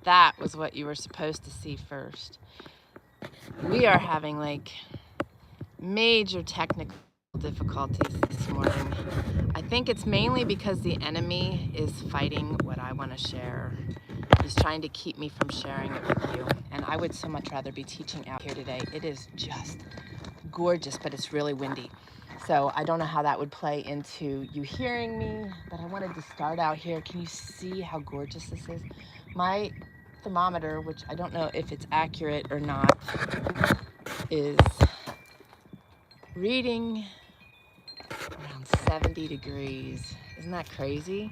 that was what you were supposed to see first. We are having like major technical difficulties this morning. I think it's mainly because the enemy is fighting what I want to share. He's trying to keep me from sharing it with you. And I would so much rather be teaching out here today. It is just gorgeous, but it's really windy. So I don't know how that would play into you hearing me, but I wanted to start out here. Can you see how gorgeous this is? My thermometer, which I don't know if it's accurate or not, is reading around 70 degrees. Isn't that crazy?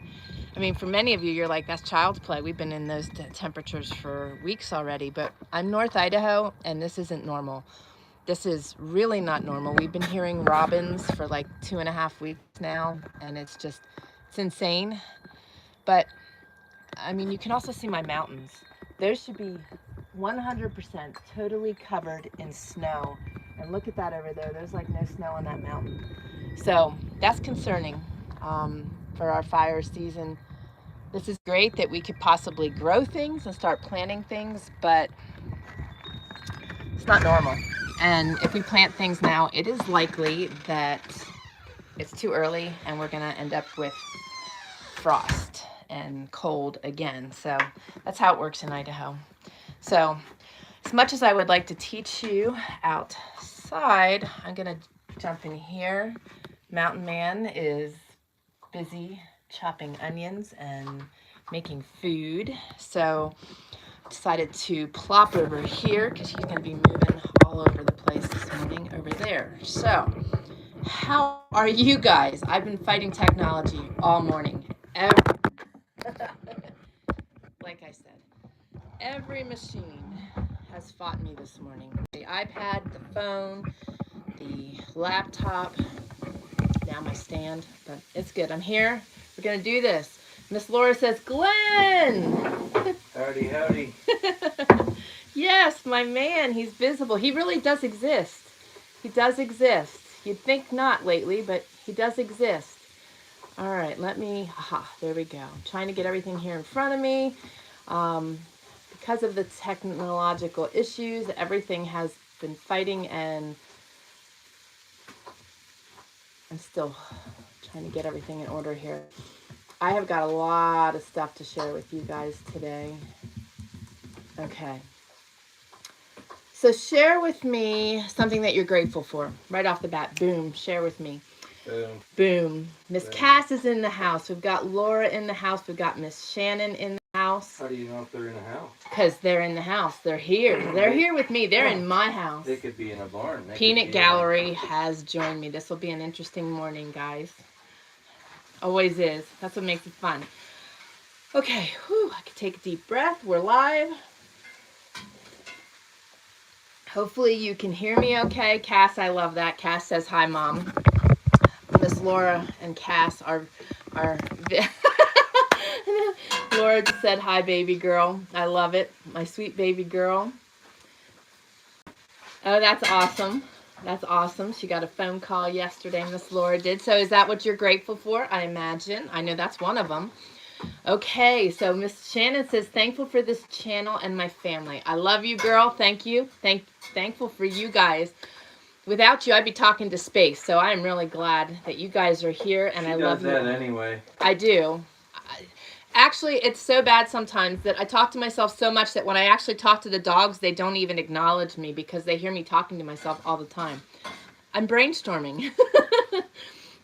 I mean, for many of you, you're like, that's child's play. We've been in those temperatures for weeks already, but I'm North Idaho, and this isn't normal. This is really not normal. We've been hearing robins for like 2.5 weeks now, and it's insane. But, I mean, you can also see my mountains. Those should be 100% totally covered in snow. And look at that over there. There's like no snow on that mountain. So that's concerning for our fire season. This is great that we could possibly grow things and start planting things, but it's not normal. And if we plant things now, it is likely that it's too early and we're gonna end up with frost and cold again. So that's how it works in Idaho. So as much as I would like to teach you outside, I'm gonna jump in here. Mountain Man is busy chopping onions and making food. So decided to plop over here because he's going to be moving all over the place this morning over there. So how are you guys? I've been fighting technology all morning. Like I said, every machine has fought me this morning. The iPad, the phone, the laptop, now my stand, but it's good. I'm here. We're going to do this. Miss Laura says, Glenn! Howdy, howdy. Yes, my man. He's visible. He really does exist. He does exist. You'd think not lately, but he does exist. All right, let me, there we go. I'm trying to get everything here in front of me. Because of the technological issues, everything has been fighting, and I'm still trying to get everything in order here. I have got a lot of stuff to share with you guys today. Okay. So share with me something that you're grateful for. Right off the bat, boom, share with me. Boom. Boom. Miss Cass is in the house. We've got Laura in the house. We've got Miss Shannon in the house. How do you know if they're in a house? Because they're in the house. They're here. They're here with me. They're in my house. They could be in a barn. Peanut Gallery has joined me. This will be an interesting morning, guys. Always is. That's what makes it fun. Okay, whew, I can take a deep breath. We're live. Hopefully you can hear me okay. Cass, I love that. Cass says, hi, Mom. Miss Laura and Cass are Laura said, hi, baby girl. I love it. My sweet baby girl. Oh, that's awesome. That's awesome. She got a phone call yesterday, Miss Laura did. So is that what you're grateful for? I imagine. I know that's one of them. Okay, so Miss Shannon says, thankful for this channel and my family. I love you, girl. Thank you. Thankful for you guys. Without you, I'd be talking to space. So I'm really glad that you guys are here, and I love you. She does that anyway. I do. Actually, it's so bad sometimes that I talk to myself so much that when I actually talk to the dogs, they don't even acknowledge me because they hear me talking to myself all the time. I'm brainstorming.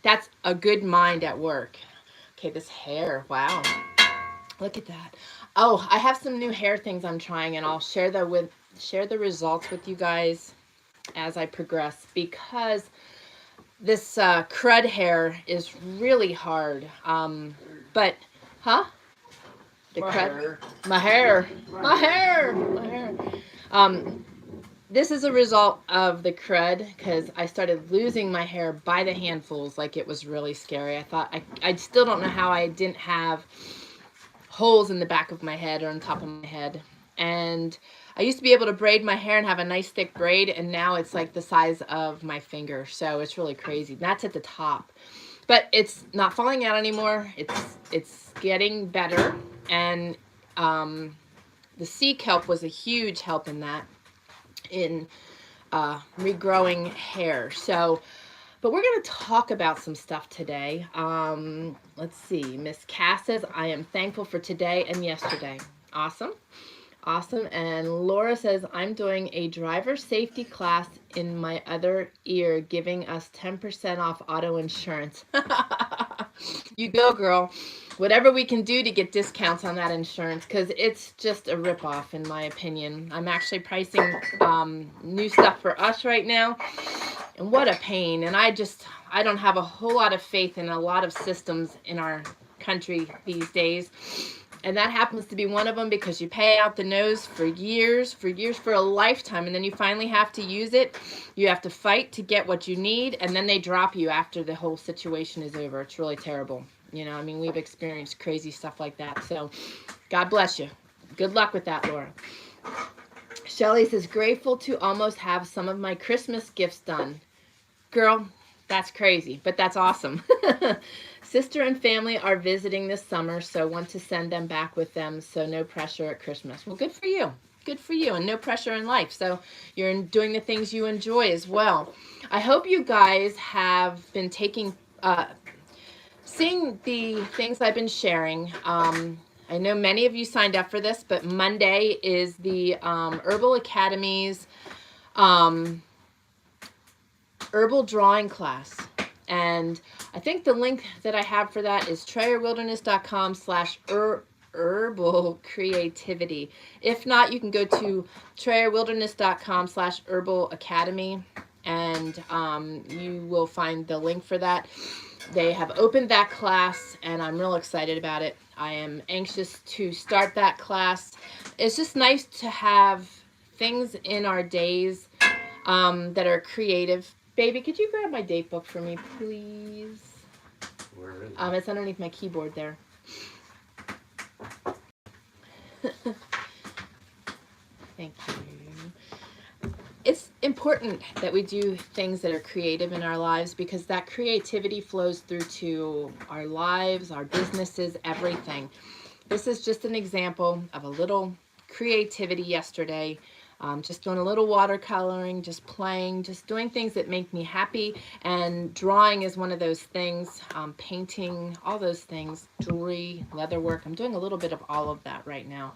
That's a good mind at work. Okay, this hair, wow. Look at that. Oh, I have some new hair things I'm trying, and I'll share the results with you guys as I progress, because this crud hair is really hard. But, huh? My hair. This is a result of the crud, because I started losing my hair by the handfuls. Like, it was really scary. I thought, I still don't know how I didn't have holes in the back of my head or on top of my head. And I used to be able to braid my hair and have a nice thick braid, and now it's like the size of my finger. So it's really crazy. That's at the top. But it's not falling out anymore. It's getting better. And the sea kelp was a huge help in that, in regrowing hair. So, but we're going to talk about some stuff today. Let's see. Miss Cass says, I am thankful for today and yesterday. Awesome. Awesome. And Laura says, I'm doing a driver safety class in my other ear, giving us 10% off auto insurance. You go, girl. Whatever we can do to get discounts on that insurance, because it's just a ripoff, in my opinion. I'm actually pricing new stuff for us right now, and what a pain. And I don't have a whole lot of faith in a lot of systems in our country these days. And that happens to be one of them, because you pay out the nose for years, for a lifetime, and then you finally have to use it. You have to fight to get what you need, and then they drop you after the whole situation is over. It's really terrible. You know, I mean, we've experienced crazy stuff like that. So God bless you. Good luck with that, Laura. Shelly says, grateful to almost have some of my Christmas gifts done. Girl, that's crazy, but that's awesome. Sister and family are visiting this summer, so want to send them back with them, so no pressure at Christmas. Well, good for you. Good for you, and no pressure in life. So you're doing the things you enjoy as well. I hope you guys have been seeing the things I've been sharing. I know many of you signed up for this, but Monday is the Herbal Academy's herbal drawing class. And I think the link that I have for that is TrayerWilderness.com/herbal creativity. If not, you can go to TrayerWilderness.com/herbal academy, and you will find the link for that. They have opened that class, and I'm real excited about it. I am anxious to start that class. It's just nice to have things in our days that are creative. Baby, could you grab my date book for me, please? Where is it? It's underneath my keyboard there. Thank you. It's important that we do things that are creative in our lives, because that creativity flows through to our lives, our businesses, everything. This is just an example of a little creativity yesterday. Just doing a little watercoloring, just playing, just doing things that make me happy. And drawing is one of those things, painting, all those things, jewelry, leatherwork. I'm doing a little bit of all of that right now.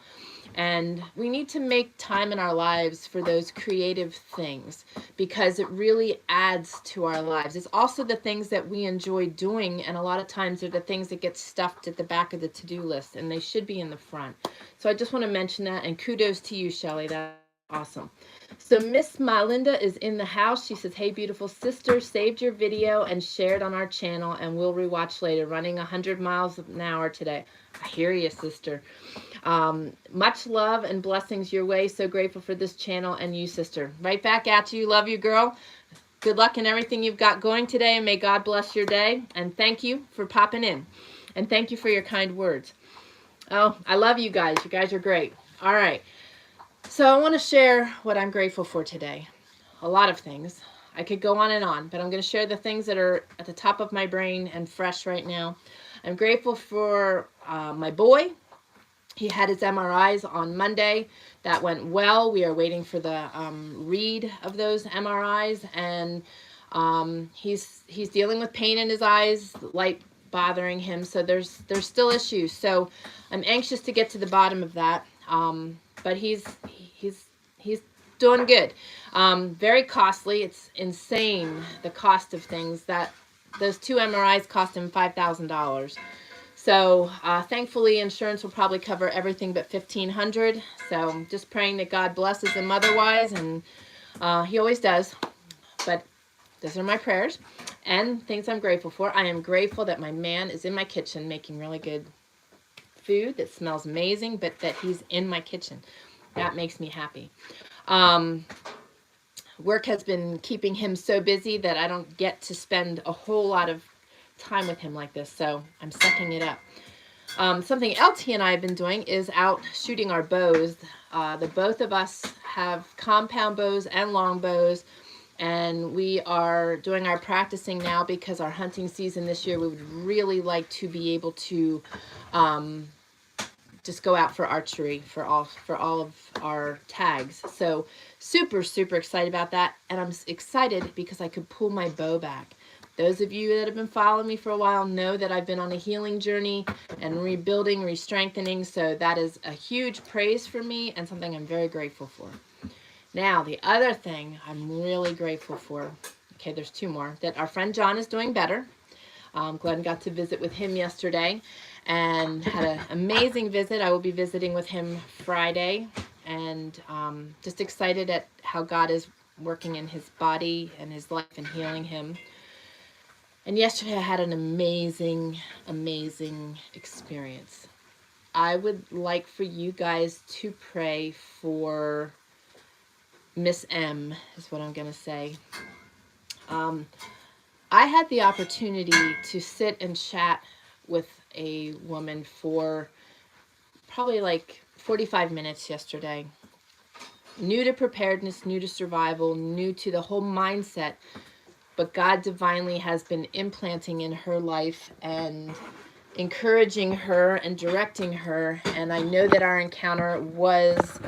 And we need to make time in our lives for those creative things, because it really adds to our lives. It's also the things that we enjoy doing, and a lot of times they're the things that get stuffed at the back of the to-do list, and they should be in the front. So I just want to mention that, and kudos to you, Shelly. That's awesome. So Miss Malinda is in the house. She says, hey, beautiful sister, saved your video and shared on our channel, and we'll rewatch later. Running 100 miles an hour today. I hear you, sister. Much love and blessings your way. So grateful for this channel and you, sister. Right back at you. Love you, girl. Good luck in everything you've got going today, and may God bless your day. And thank you for popping in. And thank you for your kind words. Oh, I love you guys. You guys are great. All right. So I want to share what I'm grateful for today. A lot of things. I could go on and on, but I'm going to share the things that are at the top of my brain and fresh right now. I'm grateful for my boy. He had his MRIs on Monday. That went well. We are waiting for the read of those MRIs, and he's dealing with pain in his eyes, light bothering him. So there's still issues. So I'm anxious to get to the bottom of that. But he's doing good. Very costly. It's insane, the cost of things. That those 2 MRIs cost him $5,000. So thankfully, insurance will probably cover everything but $1,500. So just praying that God blesses him otherwise, and he always does. But those are my prayers and things I'm grateful for. I am grateful that my man is in my kitchen making really good food that smells amazing, but that he's in my kitchen. That makes me happy. Work has been keeping him so busy that I don't get to spend a whole lot of time with him like this, so I'm sucking it up. Something else he and I have been doing is out shooting our bows. The both of us have compound bows and long bows, and we are doing our practicing now because our hunting season this year, we would really like to be able to just go out for archery for all of our tags. So super, super excited about that. And I'm excited because I could pull my bow back. Those of you that have been following me for a while know that I've been on a healing journey and rebuilding, re-strengthening. So that is a huge praise for me and something I'm very grateful for. Now, the other thing I'm really grateful for, okay, there's two more, that our friend John is doing better. Glenn got to visit with him yesterday and had an amazing visit. I will be visiting with him Friday, and just excited at how God is working in his body and his life and healing him. And yesterday I had an amazing, amazing experience. I would like for you guys to pray for Miss M, is what I'm going to say. I had the opportunity to sit and chat with a woman for probably like 45 minutes yesterday. New to preparedness, new to survival, new to the whole mindset. But God divinely has been implanting in her life and encouraging her and directing her. And I know that our encounter was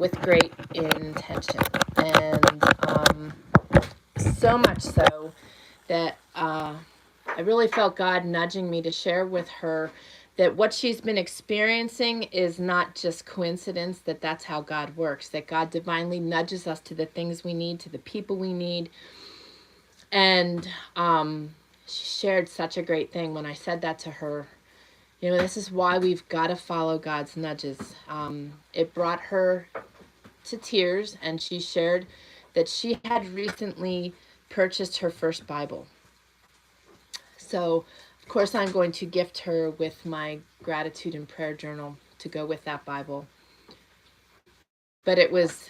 with great intention. And so much so that I really felt God nudging me to share with her that what she's been experiencing is not just coincidence, that that's how God works, that God divinely nudges us to the things we need, to the people we need. And she shared such a great thing when I said that to her. You know, this is why we've got to follow God's nudges. It brought her to tears, and she shared that she had recently purchased her first Bible. So, of course, I'm going to gift her with my gratitude and prayer journal to go with that Bible. But it was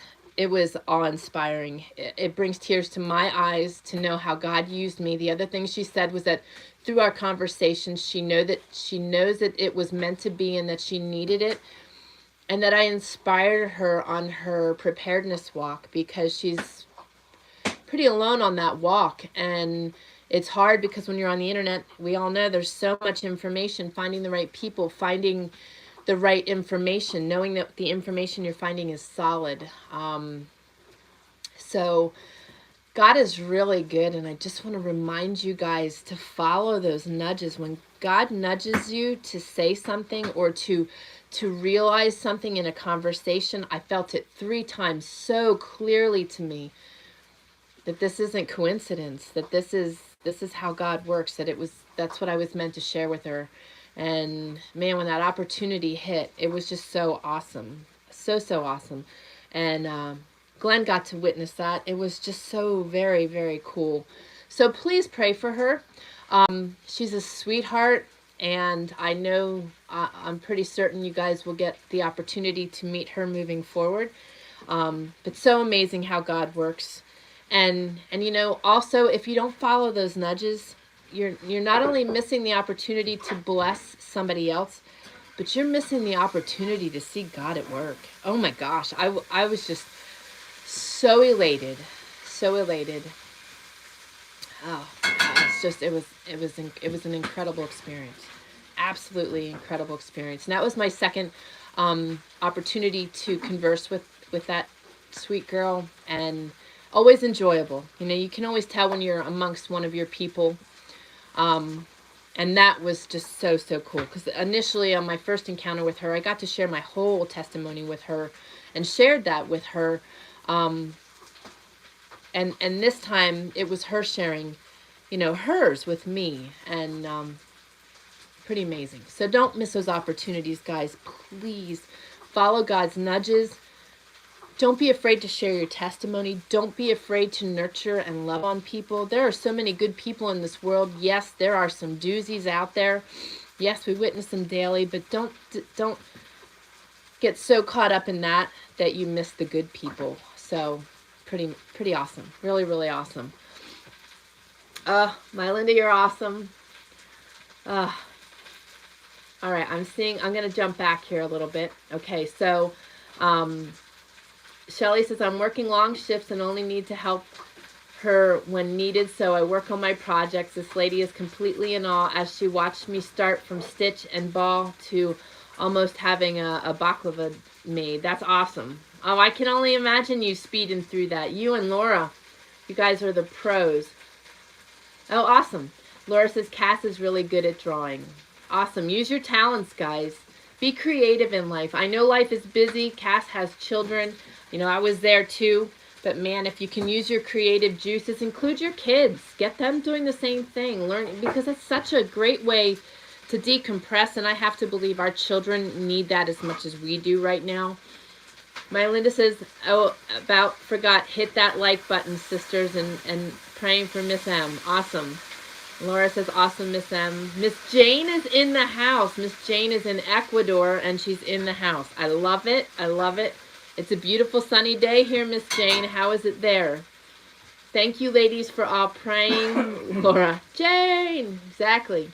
awe-inspiring. It brings tears to my eyes to know how God used me. The other thing she said was that through our conversations, she knows that it was meant to be and that she needed it, and that I inspired her on her preparedness walk, because she's pretty alone on that walk. And it's hard because when you're on the internet, we all know there's so much information, finding the right people, finding the right information, knowing that the information you're finding is solid. So God is really good, and I just want to remind you guys to follow those nudges. When God nudges you to say something or to realize something in a conversation, I felt it 3 times so clearly to me that this isn't coincidence, that this is how God works, that's what I was meant to share with her. And man, when that opportunity hit, it was just so awesome. So awesome. And Glenn got to witness that. It was just so very, very cool. So please pray for her. She's a sweetheart, and I know, I'm pretty certain you guys will get the opportunity to meet her moving forward. But so amazing how God works. And you know, also, if you don't follow those nudges, you're not only missing the opportunity to bless somebody else, but you're missing the opportunity to see God at work. Oh my gosh, I was just so elated, so elated. Oh, it's just it was an incredible experience, absolutely incredible experience. And that was my second opportunity to converse with that sweet girl, and always enjoyable. You know, you can always tell when you're amongst one of your people. And that was just so cool, because initially on my first encounter with her, I got to share my whole testimony with her and shared that with her. And this time it was her sharing, you know, hers with me, and pretty amazing. So don't miss those opportunities, guys. Please follow God's nudges. Don't be afraid to share your testimony. Don't be afraid to nurture and love on people. There are so many good people in this world. Yes, there are some doozies out there. Yes, we witness them daily, but don't get so caught up in that you miss the good people. So pretty awesome. Really, really awesome. My Linda, you're awesome. All right, I'm going to jump back here a little bit. Okay, so Shelly says, I'm working long shifts and only need to help her when needed, so I work on my projects. This lady is completely in awe as she watched me start from stitch and ball to almost having a baklava made. That's awesome. Oh, I can only imagine you speeding through that. You and Laura, you guys are the pros. Oh, awesome. Laura says Cass is really good at drawing. Awesome. Use your talents, guys. Be creative in life. I know life is busy. Cass has children. You know, I was there too. But man, if you can use your creative juices, include your kids. Get them doing the same thing. Learn, because it's such a great way to decompress. And I have to believe our children need that as much as we do right now. My Linda says, oh, forgot, hit that like button, sisters, and praying for Miss M. Awesome. Laura says, awesome, Miss M. Miss Jane is in the house. Miss Jane is in Ecuador, and she's in the house. I love it. I love it. It's a beautiful sunny day here, Miss Jane. How is it there? Thank you, ladies, for all praying. Laura. Jane. Exactly.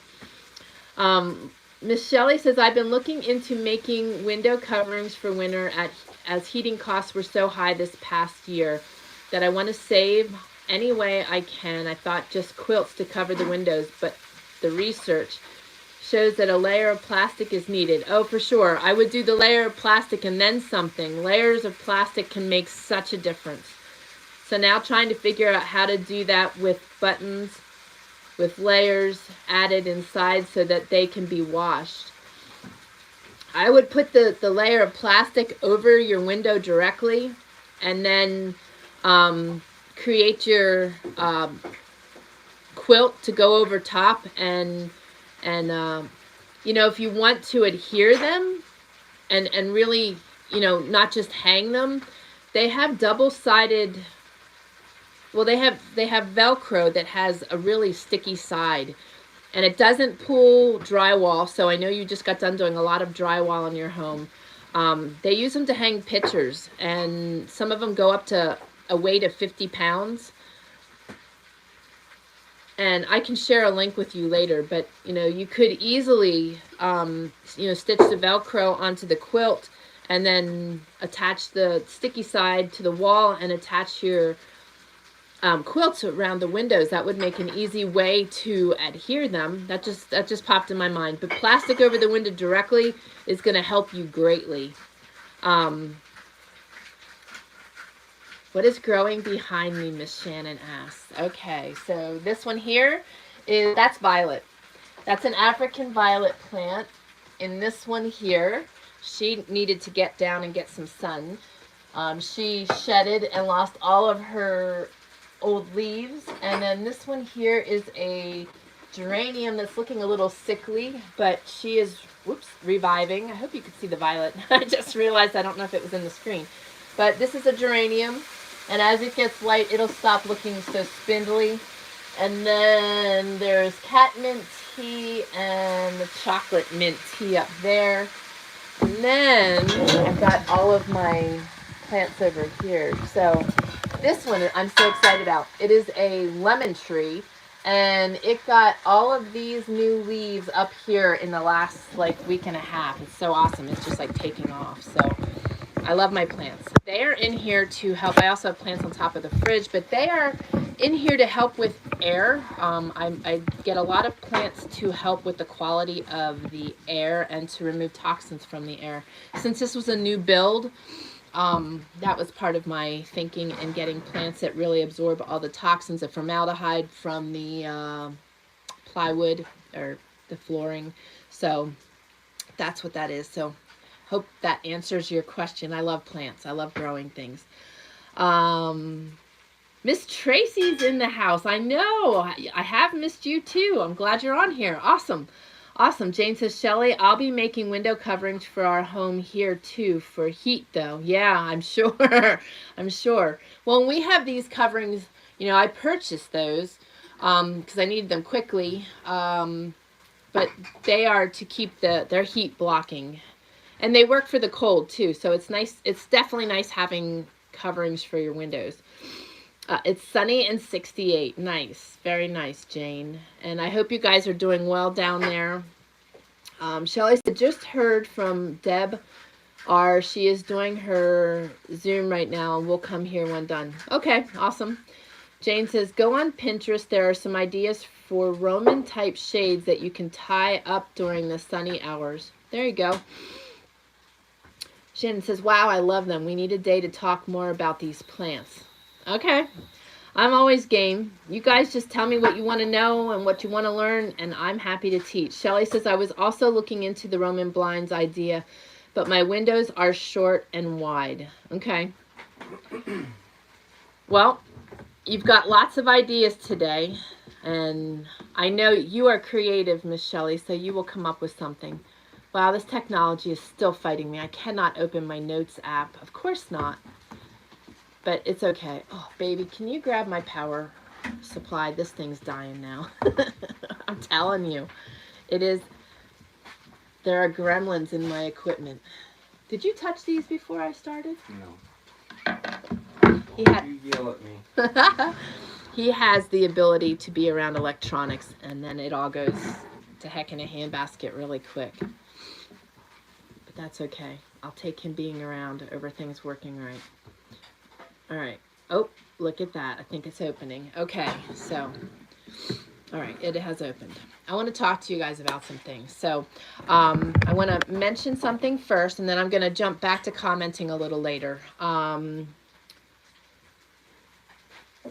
Miss Shelley says, I've been looking into making window coverings for winter as heating costs were so high this past year that I want to save any way I can. I thought just quilts to cover the windows, but the research shows that a layer of plastic is needed. Oh, for sure. I would do the layer of plastic and then something. Layers of plastic can make such a difference. So now trying to figure out how to do that with buttons, with layers added inside so that they can be washed. I would put the layer of plastic over your window directly and then create your quilt to go over top and you know, if you want to adhere them and really, you know, not just hang them, they have double-sided, well, they have Velcro that has a really sticky side, and it doesn't pull drywall. So I know you just got done doing a lot of drywall in your home. They use them to hang pictures, and some of them go up to a weight of 50 pounds. And I can share a link with you later, but you know, you could easily you know, stitch the Velcro onto the quilt and then attach the sticky side to the wall and attach your quilts around the windows. That would make an easy way to adhere them. That just popped in my mind. But plastic over the window directly is going to help you greatly. What is growing behind me, Miss Shannon asks. Okay, so this one here that's violet. That's an African violet plant. In this one here, she needed to get down and get some sun. She shedded and lost all of her old leaves. And then this one here is a geranium that's looking a little sickly, but she is, whoops, reviving. I hope you could see the violet. I just realized I don't know if it was in the screen. But this is a geranium, and as it gets light, it'll stop looking so spindly. And then there's catmint tea and the chocolate mint tea up there. And then I've got all of my plants over here. So this one I'm so excited about. It is a lemon tree, and it got all of these new leaves up here in the last like week and a half. It's so awesome. It's just like taking off. So I love my plants. They are in here to help. I also have plants on top of the fridge, but they are in here to help with air. I get a lot of plants to help with the quality of the air and to remove toxins from the air. Since this was a new build, that was part of my thinking and getting plants that really absorb all the toxins of formaldehyde from the plywood or the flooring. So that's what that is. So hope that answers your question. I love plants. I love growing things. Miss Tracy's in the house. I know. I have missed you too. I'm glad you're on here. Awesome. Awesome. Jane says, Shelly, I'll be making window coverings for our home here too for heat though. Yeah, I'm sure. I'm sure. Well, when we have these coverings, you know, I purchased those because I needed them quickly. But they are to keep their heat blocking. And they work for the cold too. So it's nice. It's definitely nice having coverings for your windows. It's sunny and 68. Nice. Very nice, Jane. And I hope you guys are doing well down there. Shelly said, just heard from Deb R. She is doing her Zoom right now, and we'll come here when done. Okay, awesome. Jane says, go on Pinterest. There are some ideas for Roman type shades that you can tie up during the sunny hours. There you go. Shannon says, wow, I love them. We need a day to talk more about these plants. Okay. I'm always game. You guys just tell me what you want to know and what you want to learn, and I'm happy to teach. Shelly says, I was also looking into the Roman blinds idea, but my windows are short and wide. Okay. Well, you've got lots of ideas today, and I know you are creative, Miss Shelly, so you will come up with something. Wow, this technology is still fighting me. I cannot open my notes app. Of course not. But it's okay. Oh, baby, can you grab my power supply? This thing's dying now. I'm telling you. It is. There are gremlins in my equipment. Did you touch these before I started? No. You yell at me. He has the ability to be around electronics, and then it all goes to heck in a handbasket really quick. But that's okay. I'll take him being around over things working right. All right. Oh, look at that. I think it's opening. Okay, so, all right, it has opened. I want to talk to you guys about some things. So, I want to mention something first, and then I'm going to jump back to commenting a little later.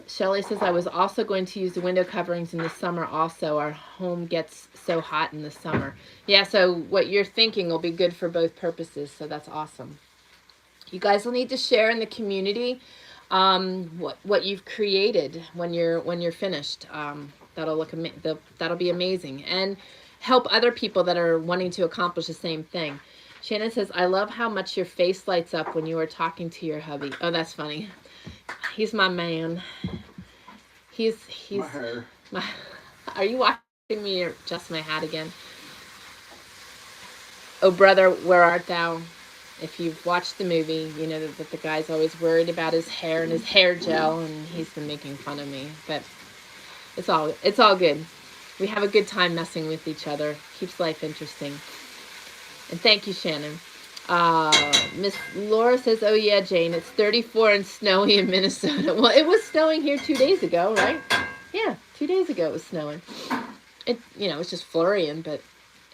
Shelly says, I was also going to use the window coverings in the summer also. Our home gets so hot in the summer. Yeah, so what you're thinking will be good for both purposes, so that's awesome. You guys will need to share in the community what you've created when you're finished. That'll be amazing, and help other people that are wanting to accomplish the same thing. Shannon says, I love how much your face lights up when you are talking to your hubby. Oh, that's funny. He's my man. He's My hair. Are you watching me adjust my hat again? Oh, brother, where art thou? If you've watched the movie, you know that the guy's always worried about his hair and his hair gel, and he's been making fun of me. But it's all good. We have a good time messing with each other. Keeps life interesting. And thank you, Shannon. Miss Laura says, oh yeah, Jane, it's 34 and snowy in Minnesota. Well, it was snowing here 2 days ago, right? Yeah, 2 days ago it was snowing. It's just flurrying, but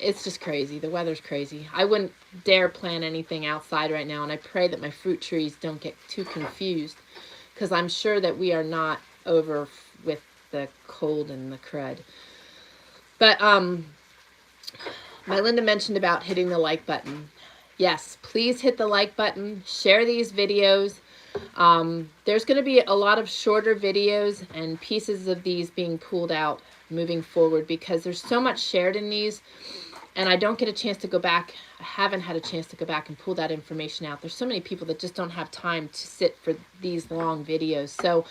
it's just crazy. The weather's crazy. I wouldn't dare plant anything outside right now, and I pray that my fruit trees don't get too confused, because I'm sure that we are not over with the cold and the crud. But my Linda mentioned about hitting the like button. Yes, please hit the like button. Share these videos. There's going to be a lot of shorter videos and pieces of these being pulled out moving forward, because there's so much shared in these, and I don't get a chance to go back. I haven't had a chance to go back and pull that information out. There's so many people that just don't have time to sit for these long videos. So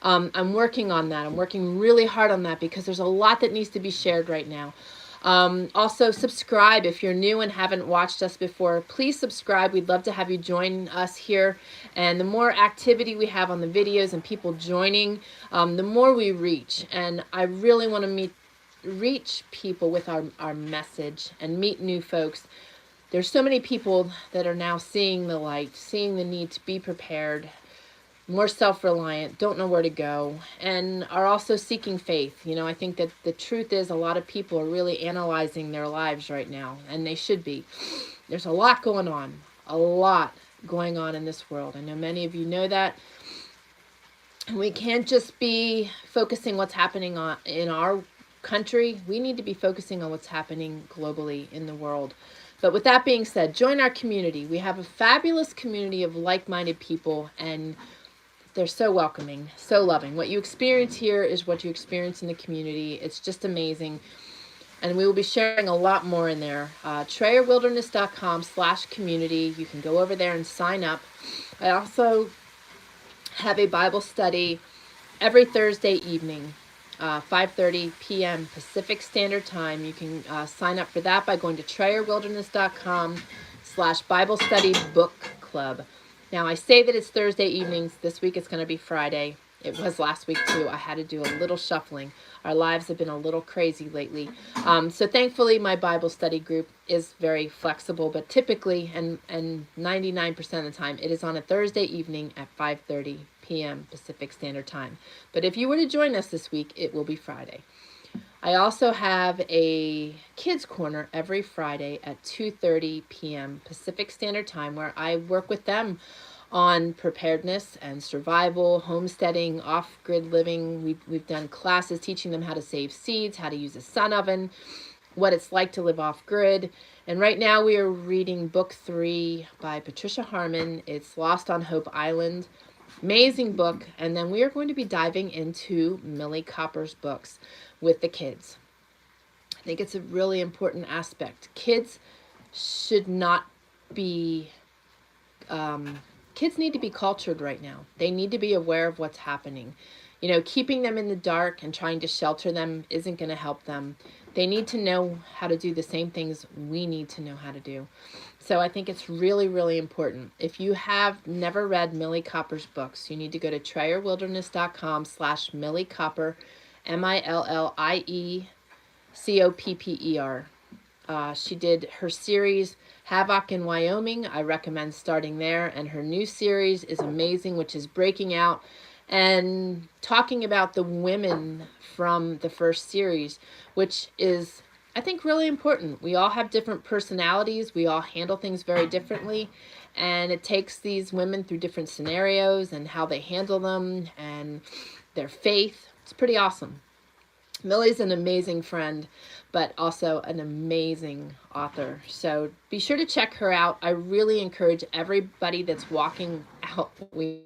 I'm working on that. I'm working really hard on that, because there's a lot that needs to be shared right now. Also, subscribe if you're new and haven't watched us before. Please subscribe. We'd love to have you join us here. And the more activity we have on the videos and people joining, the more we reach. And I really want to reach people with our message and meet new folks. There's so many people that are now seeing the light, seeing the need to be prepared, more self-reliant, don't know where to go, and are also seeking faith. I think that the truth is a lot of people are really analyzing their lives right now, and they should be. There's a lot going on in this world. I know many of you know that. And we can't just be focusing what's happening in our country. We need to be focusing on what's happening globally in the world. But with that being said, join our community. We have a fabulous community of like-minded people, and they're so welcoming, so loving. What you experience here is what you experience in the community. It's just amazing. And we will be sharing a lot more in there. TrayerWilderness.com/community. You can go over there and sign up. I also have a Bible study every Thursday evening, 5:30 p.m. Pacific Standard Time. You can sign up for that by going to TrayerWilderness.com/Bible Study Book Club. Now, I say that it's Thursday evenings. This week it's going to be Friday. It was last week too. I had to do a little shuffling. Our lives have been a little crazy lately. So thankfully, my Bible study group is very flexible, but typically, and 99% of the time, it is on a Thursday evening at 5:30 p.m. Pacific Standard Time. But if you were to join us this week, it will be Friday. I also have a kids corner every Friday at 2:30 p.m. Pacific Standard Time, where I work with them on preparedness and survival, homesteading, off-grid living. We've done classes teaching them how to save seeds, how to use a sun oven, what it's like to live off-grid. And right now we are reading book 3 by Patricia Harmon. It's Lost on Hope Island. Amazing book. And then we are going to be diving into Millie Copper's books with the kids. I think it's a really important aspect. Kids should not be... kids need to be cultured right now. They need to be aware of what's happening. You know, keeping them in the dark and trying to shelter them isn't going to help them. They need to know how to do the same things we need to know how to do. So I think it's really, really important. If you have never read Millie Copper's books, you need to go to TrayerWilderness.com/Millie Copper, MILLIECOPPER. She did her series Havoc in Wyoming. I recommend starting there. And her new series is amazing, which is breaking out and talking about the women from the first series, which is, I think, really important. We all have different personalities. We all handle things very differently. And it takes these women through different scenarios and how they handle them and their faith. It's pretty awesome. Millie's an amazing friend, but also an amazing author. So be sure to check her out. I really encourage everybody that's walking out, we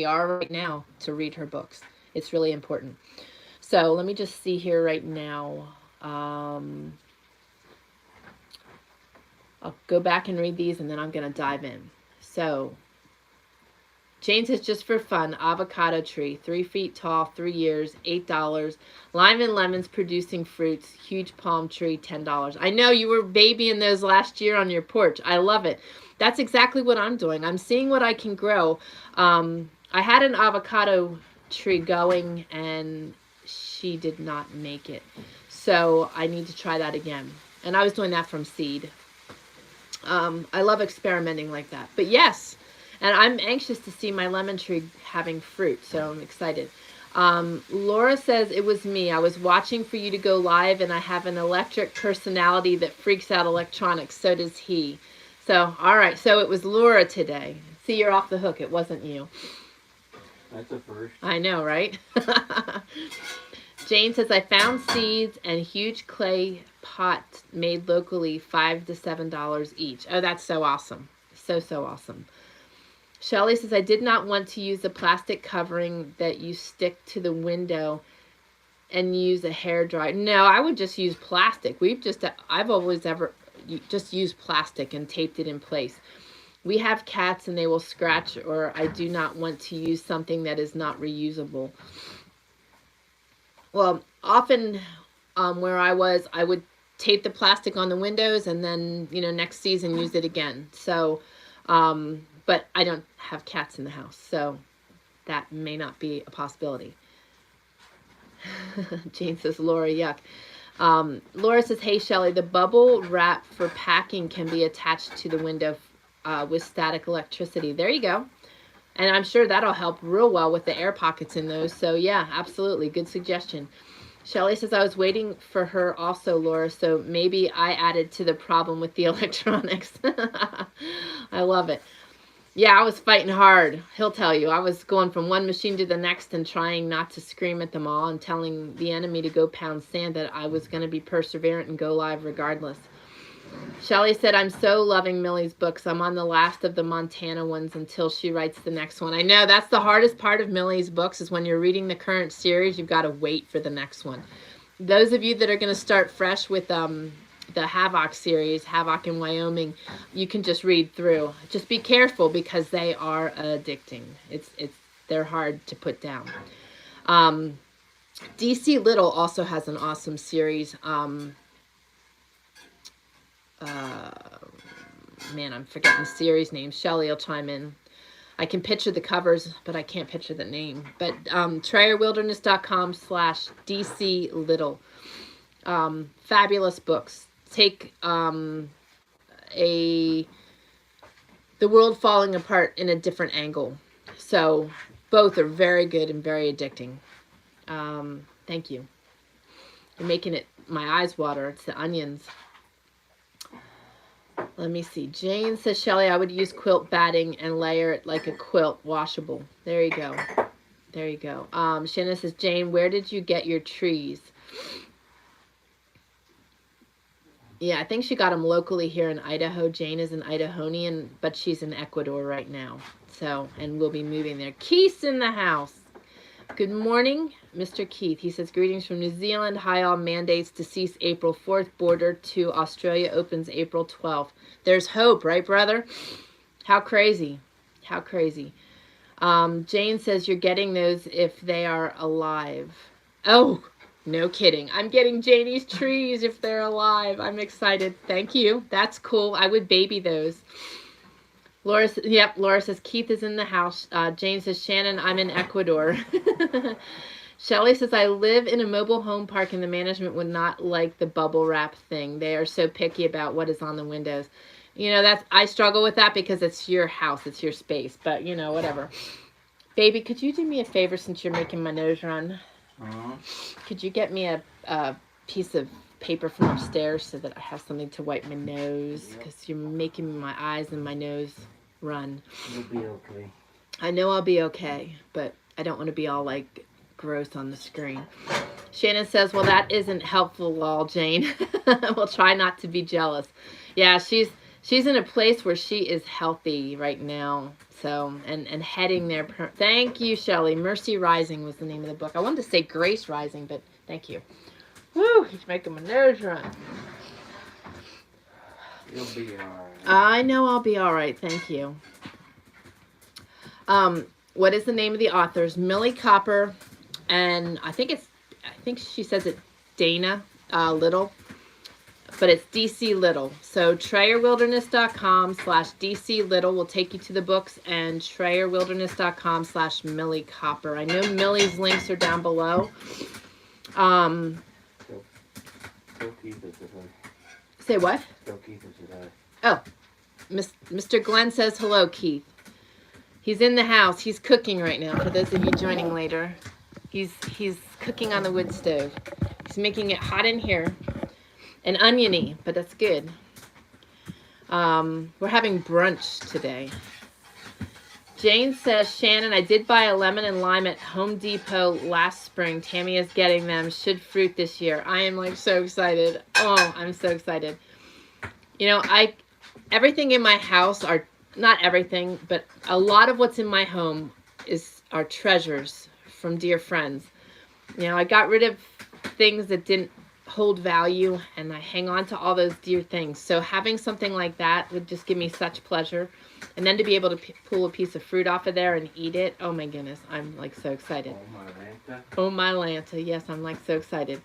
are right now, to read her books. It's really important. So let me just see here right now. I'll go back and read these, and then I'm going to dive in. So Jane says, just for fun, avocado tree, 3 feet tall, 3 years, $8. Lime and lemons producing fruits, huge palm tree, $10. I know you were babying those last year on your porch. I love it. That's exactly what I'm doing. I'm seeing what I can grow. I had an avocado tree going, and she did not make it. So I need to try that again. And I was doing that from seed. I love experimenting like that. But yes, and I'm anxious to see my lemon tree having fruit, so I'm excited. Laura says, it was me. I was watching for you to go live, and I have an electric personality that freaks out electronics. So does he. So, all right. So it was Laura today. See, you're off the hook. It wasn't you. That's a first. I know, right? Jane says, I found seeds and huge clay pots made locally, $5 to $7 each. Oh, that's so awesome. So, so awesome. Shelley says, I did not want to use the plastic covering that you stick to the window and use a hair dryer. No, I would just use plastic. I've always just used plastic and taped it in place. We have cats and they will scratch, or I do not want to use something that is not reusable. Well, often where I would tape the plastic on the windows and then, next season use it again. So, but I don't have cats in the house, so that may not be a possibility. Jane says, Laura, yuck. Laura says, hey, Shelley, the bubble wrap for packing can be attached to the window with static electricity. There you go. And I'm sure that'll help real well with the air pockets in those. So, yeah, absolutely. Good suggestion. Shelley says, I was waiting for her also, Laura, so maybe I added to the problem with the electronics. I love it. Yeah, I was fighting hard. He'll tell you. I was going from one machine to the next and trying not to scream at them all and telling the enemy to go pound sand, that I was going to be perseverant and go live regardless. Shelley said, I'm so loving Millie's books. I'm on the last of the Montana ones until she writes the next one. I know that's the hardest part of Millie's books, is when you're reading the current series, you've got to wait for the next one. Those of you that are going to start fresh with the Havoc series, Havoc in Wyoming, you can just read through. Just be careful because they are addicting. They're hard to put down. DC Little also has an awesome series. Man, I'm forgetting the series name. Shelley will chime in. I can picture the covers, but I can't picture the name. But TrayerWilderness.com/DC Little. Fabulous books. Take the world falling apart in a different angle. So both are very good and very addicting. Thank you. You're making it my eyes water. It's the onions. Let me see. Jane says, Shelly, I would use quilt batting and layer it like a quilt, washable. There you go. There you go. Shannon says, Jane, where did you get your trees? Yeah, I think she got them locally here in Idaho. Jane is an Idahonian, but she's in Ecuador right now. So, and we'll be moving there. Keith's in the house. Good morning, Mr. Keith. He says, greetings from New Zealand. Hi, all. Mandates to cease April 4th. Border to Australia opens April 12th. There's hope, right, brother? How crazy. How crazy. Jane says, you're getting those if they are alive. Oh, no kidding. I'm getting Janie's trees if they're alive. I'm excited. Thank you. That's cool. I would baby those. Laura, yep, Laura says, Keith is in the house. Jane says, Shannon, I'm in Ecuador. Shelly says, I live in a mobile home park and the management would not like the bubble wrap thing. They are so picky about what is on the windows. You know, I struggle with that because it's your house. It's your space. But, you know, whatever. Baby, could you do me a favor since you're making my nose run? Could you get me a piece of paper from upstairs so that I have something to wipe my nose? Because you're making my eyes and my nose run. You'll be okay. I know I'll be okay, but I don't want to be all like gross on the screen. Shannon says, well, that isn't helpful, lol, Jane. We'll try not to be jealous. Yeah, she's in a place where she is healthy right now. So, and heading there. Thank you, Shelly. Mercy Rising was the name of the book. I wanted to say Grace Rising, but thank you. Woo, he's making my nose run. You'll be alright. I know I'll be alright, thank you. What is the name of the authors? Millie Copper, and I think she says it Dana Little, but it's DC Little. So TrayerWilderness.com/DC Little will take you to the books, and TrayerWilderness.com/Millie Copper. I know Millie's links are down below. Say what? Oh, Mr. Glenn says hello, Keith. He's in the house. He's cooking right now. For those of you joining later, he's cooking on the wood stove. He's making it hot in here and oniony, but that's good. We're having brunch today. Jane says, Shannon, I did buy a lemon and lime at Home Depot last spring. Tammy is getting them. Should fruit this year. I am like so excited. Oh, I'm so excited. You know, everything in my house are, not everything, but a lot of what's in my home are treasures from dear friends. You know, I got rid of things that didn't hold value, and I hang on to all those dear things. So having something like that would just give me such pleasure. And then to be able to pull a piece of fruit off of there and eat it, oh my goodness, I'm like so excited. Oh my Lanta. Oh my Lanta, yes, I'm like so excited.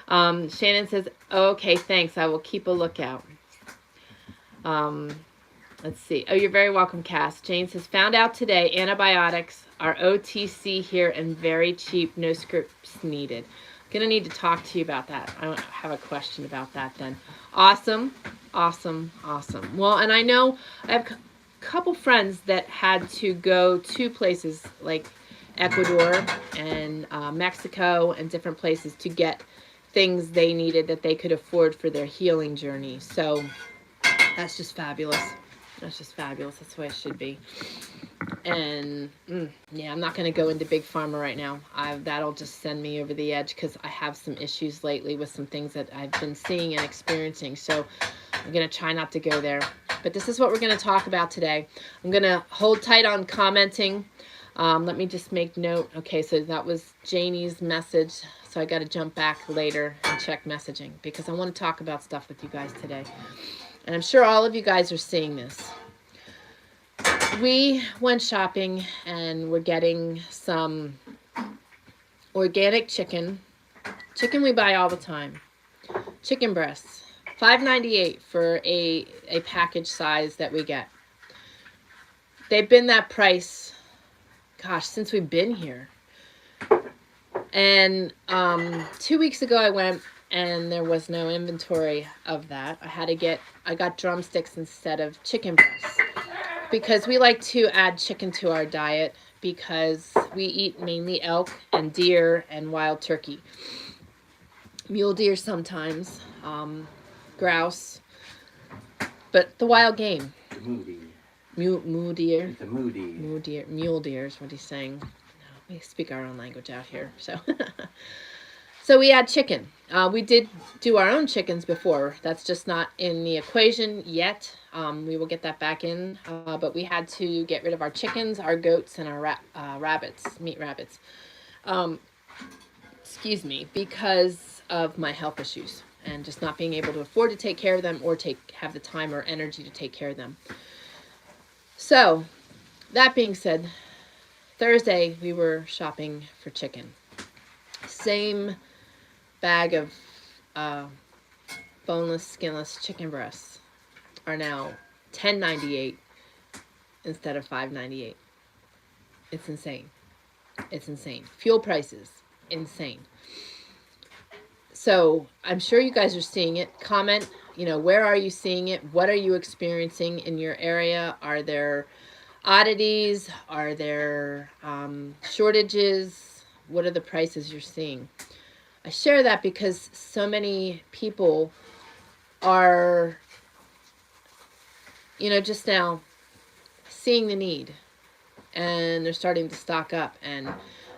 Shannon says, okay, thanks, I will keep a lookout. Let's see. Oh, you're very welcome, Cass. Jane says, found out today antibiotics are OTC here and very cheap, no scripts needed. Gonna need to talk to you about that. I have a question about that then. Awesome, awesome, awesome. Well, and I know I have a couple friends that had to go to places like Ecuador and Mexico and different places to get things they needed that they could afford for their healing journey. So that's just fabulous. That's just fabulous. That's the way it should be. And yeah, I'm not going to go into Big Pharma right now. That'll just send me over the edge because I have some issues lately with some things that I've been seeing and experiencing. So I'm going to try not to go there. But this is what we're going to talk about today. I'm going to hold tight on commenting. Let me just make note. Okay, so that was Janie's message. So I got to jump back later and check messaging because I want to talk about stuff with you guys today. And I'm sure all of you guys are seeing this. We went shopping and we're getting some organic chicken. Chicken we buy all the time. Chicken breasts. $5.98 for a package size that we get. They've been that price, gosh, since we've been here. And 2 weeks ago I went and there was no inventory of that. I got drumsticks instead of chicken breasts because we like to add chicken to our diet because we eat mainly elk and deer and wild turkey. mule deer sometimes, grouse, but the wild game. Moody. Mule deer. It's a moody. Mule deer is what he's saying. We speak our own language out here, so. So we had chicken. We did do our own chickens before. That's just not in the equation yet. We will get that back in, but we had to get rid of our chickens, our goats, and our rabbits, meat rabbits. Excuse me, because of my health issues and just not being able to afford to take care of them or have the time or energy to take care of them. So, that being said, Thursday we were shopping for chicken. Same bag of boneless, skinless chicken breasts are now $10.98 instead of $5.98. It's insane. It's insane. Fuel prices, insane. So I'm sure you guys are seeing it. Comment, where are you seeing it? What are you experiencing in your area? Are there oddities? Are there shortages? What are the prices you're seeing? I share that because so many people are, just now seeing the need, and they're starting to stock up and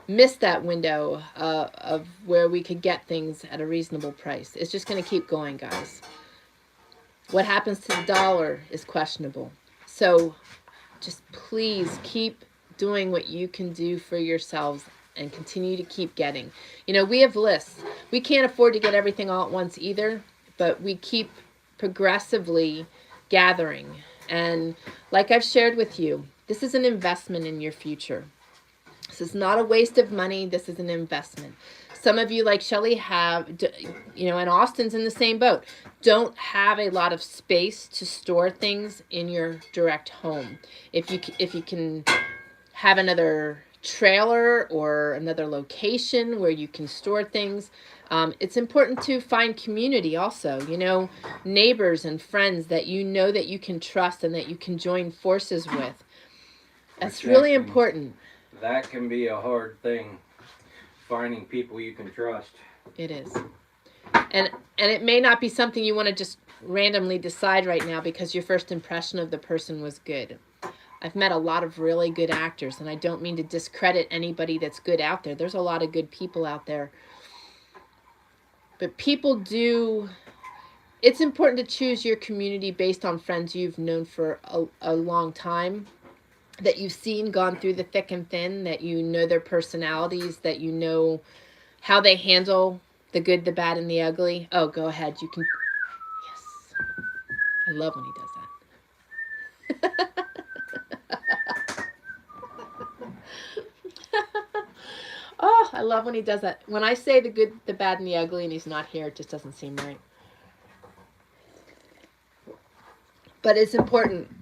miss that window of where we could get things at a reasonable price. It's just going to keep going, guys. What happens to the dollar is questionable. So just please keep doing what you can do for yourselves and continue to keep getting. We have lists. We can't afford to get everything all at once either, but we keep progressively gathering. And like I've shared with you, this is an investment in your future. This is not a waste of money. This is an investment. Some of you, like Shelly, and Austin's in the same boat, don't have a lot of space to store things in your direct home. If you can have another trailer or another location where you can store things, it's important to find community also, neighbors and friends that that you can trust and that you can join forces with. That's really important. That can be a hard thing, finding people you can trust. It is. And it may not be something you want to just randomly decide right now because your first impression of the person was good. I've met a lot of really good actors, and I don't mean to discredit anybody that's good out there. There's a lot of good people out there. But it's important to choose your community based on friends you've known for a long time, that you've seen gone through the thick and thin, that you know their personalities, that you know how they handle the good, the bad, and the ugly. Oh, go ahead. You can. Yes. I love when he does that. Oh, I love when he does that. When I say the good, the bad, and the ugly, and he's not here, it just doesn't seem right. But it's important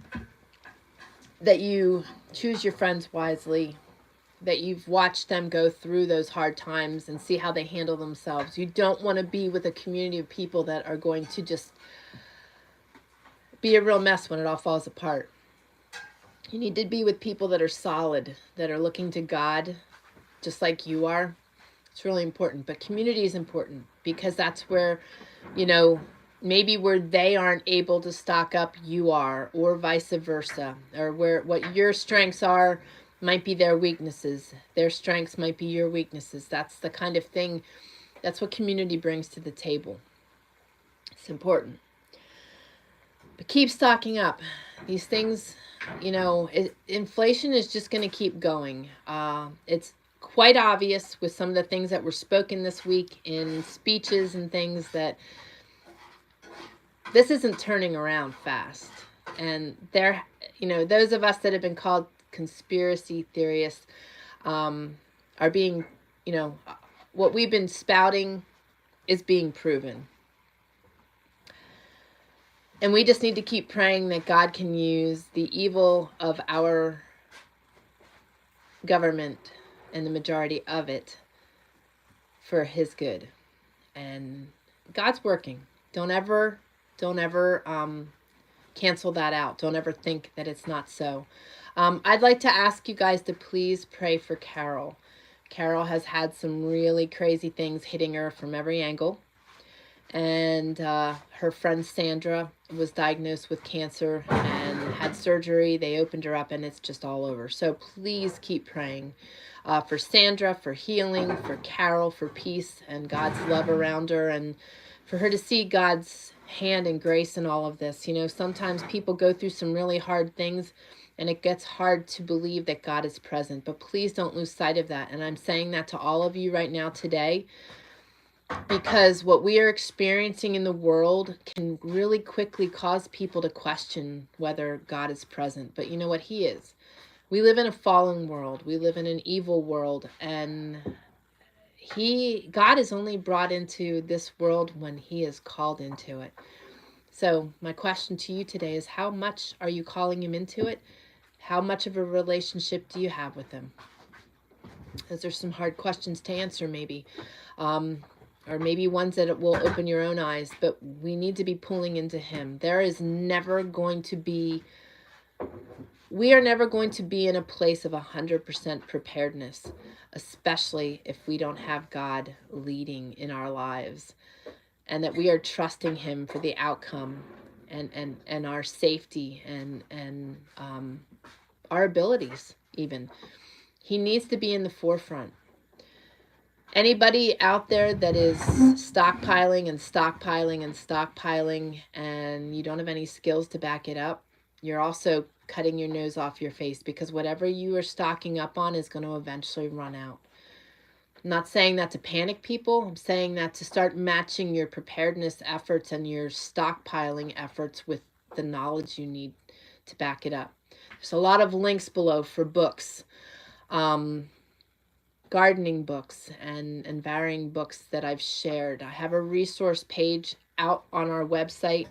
that you choose your friends wisely, that you've watched them go through those hard times and see how they handle themselves. You don't want to be with a community of people that are going to just be a real mess when it all falls apart. You need to be with people that are solid, that are looking to God, just like you are. It's really important. But community is important because that's where, maybe where they aren't able to stock up, you are, or vice versa. Or where what your strengths are might be their weaknesses. Their strengths might be your weaknesses. That's the kind of thing, that's what community brings to the table. It's important. But keep stocking up. These things, inflation is just going to keep going. It's quite obvious with some of the things that were spoken this week in speeches and things that this isn't turning around fast. And those of us that have been called conspiracy theorists are being, what we've been spouting is being proven. And we just need to keep praying that God can use the evil of our government and the majority of it for his good. And God's working. Don't ever cancel that out. Don't ever think that it's not so. I'd like to ask you guys to please pray for Carol. Carol has had some really crazy things hitting her from every angle. and her friend Sandra was diagnosed with cancer and had surgery. They opened her up, and it's just all over. So please keep praying for Sandra, for healing, for Carol, for peace and God's love around her, and for her to see God's hand and grace in all of this. You know, sometimes people go through some really hard things, and it gets hard to believe that God is present. But please don't lose sight of that. And I'm saying that to all of you right now today, because what we are experiencing in the world can really quickly cause people to question whether God is present. But you know what? He is. We live in a fallen world. We live in an evil world, and God is only brought into this world when he is called into it. So my question to you today is, how much are you calling him into it? How much of a relationship do you have with him? Those are some hard questions to answer, maybe. Or maybe ones that will open your own eyes, but we need to be pulling into him. We are never going to be in a place of 100% preparedness, especially if we don't have God leading in our lives, and that we are trusting him for the outcome and our safety and our abilities even. He needs to be in the forefront. Anybody out there that is stockpiling and stockpiling and stockpiling, and you don't have any skills to back it up, you're also cutting your nose off your face, because whatever you are stocking up on is going to eventually run out. I'm not saying that to panic people. I'm saying that to start matching your preparedness efforts and your stockpiling efforts with the knowledge you need to back it up. There's a lot of links below for books. Gardening books and varying books that I've shared. I have a resource page out on our website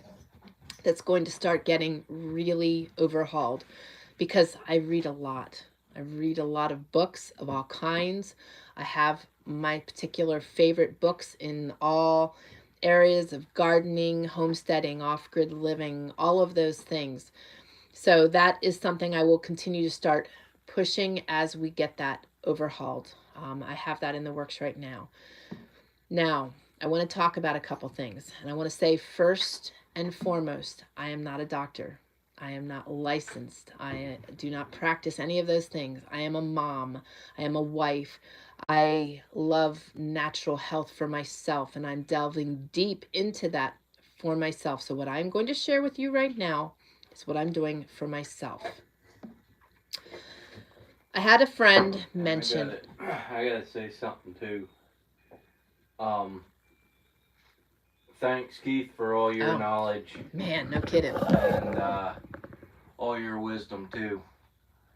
that's going to start getting really overhauled, because I read a lot. I read a lot of books of all kinds. I have my particular favorite books in all areas of gardening, homesteading, off-grid living, all of those things. So that is something I will continue to start pushing as we get that overhauled. I have that in the works right now. Now, I want to talk about a couple things. And I want to say, first and foremost, I am not a doctor. I am not licensed. I do not practice any of those things. I am a mom. I am a wife. I love natural health for myself, and I'm delving deep into that for myself. So what I'm going to share with you right now is what I'm doing for myself. I had a friend mention. I gotta say something too. Thanks, Keith, for all your knowledge. Man, no kidding. And all your wisdom too.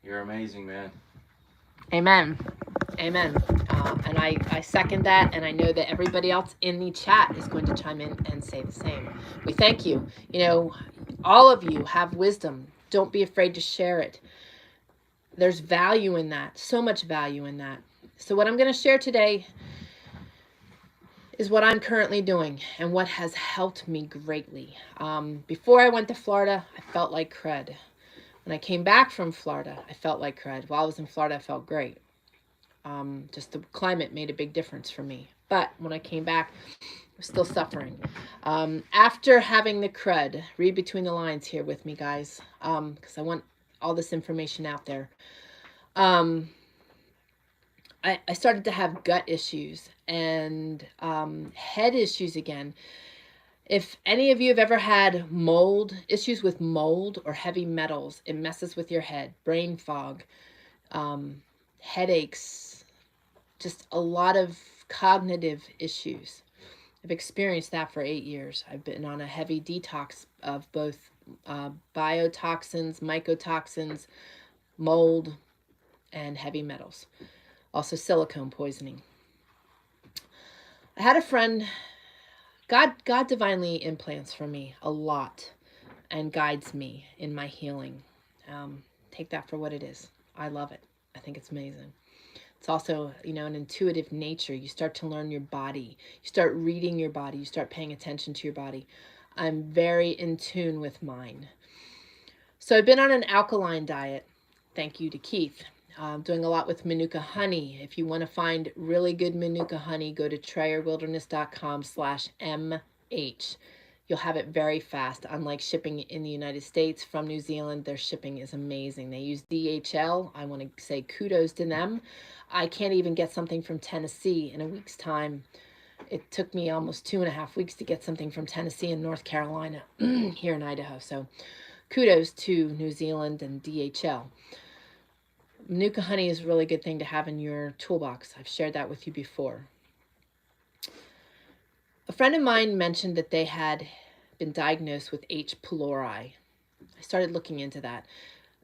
You're amazing, man. Amen. Amen. And I second that, and I know that everybody else in the chat is going to chime in and say the same. We thank you. You know, all of you have wisdom. Don't be afraid to share it. There's value in that, so much value in that. So what I'm going to share today is what I'm currently doing and what has helped me greatly. Before I went to Florida, I felt like crud. When I came back from Florida, I felt like crud. While I was in Florida, I felt great. Just the climate made a big difference for me. But when I came back, I was still suffering. After having the crud, read between the lines here with me, guys, because I want all this information out there. I started to have gut issues and head issues again. If any of you have ever had issues with mold or heavy metals, it messes with your head, brain fog, headaches, just a lot of cognitive issues. I've experienced that for 8 years. I've been on a heavy detox of both biotoxins, mycotoxins, mold, and heavy metals. Also silicone poisoning. I had a friend, God divinely implants for me a lot and guides me in my healing. Take that for what it is. I love it. I think it's amazing. It's also, you know, an intuitive nature. You start to learn your body. You start reading your body. You start paying attention to your body. I'm very in tune with mine. So I've been on an alkaline diet. Thank you to Keith. Doing a lot with Manuka honey. If you want to find really good Manuka honey, go to TrayerWilderness.com/M H. You'll have it very fast. Unlike shipping in the United States from New Zealand, their shipping is amazing. They use DHL. I want to say kudos to them. I can't even get something from Tennessee in a week's time. It took me almost 2.5 weeks to get something from Tennessee and North Carolina here in Idaho. So kudos to New Zealand and DHL. Manuka honey is a really good thing to have in your toolbox. I've shared that with you before. A friend of mine mentioned that they had been diagnosed with H. pylori. I started looking into that.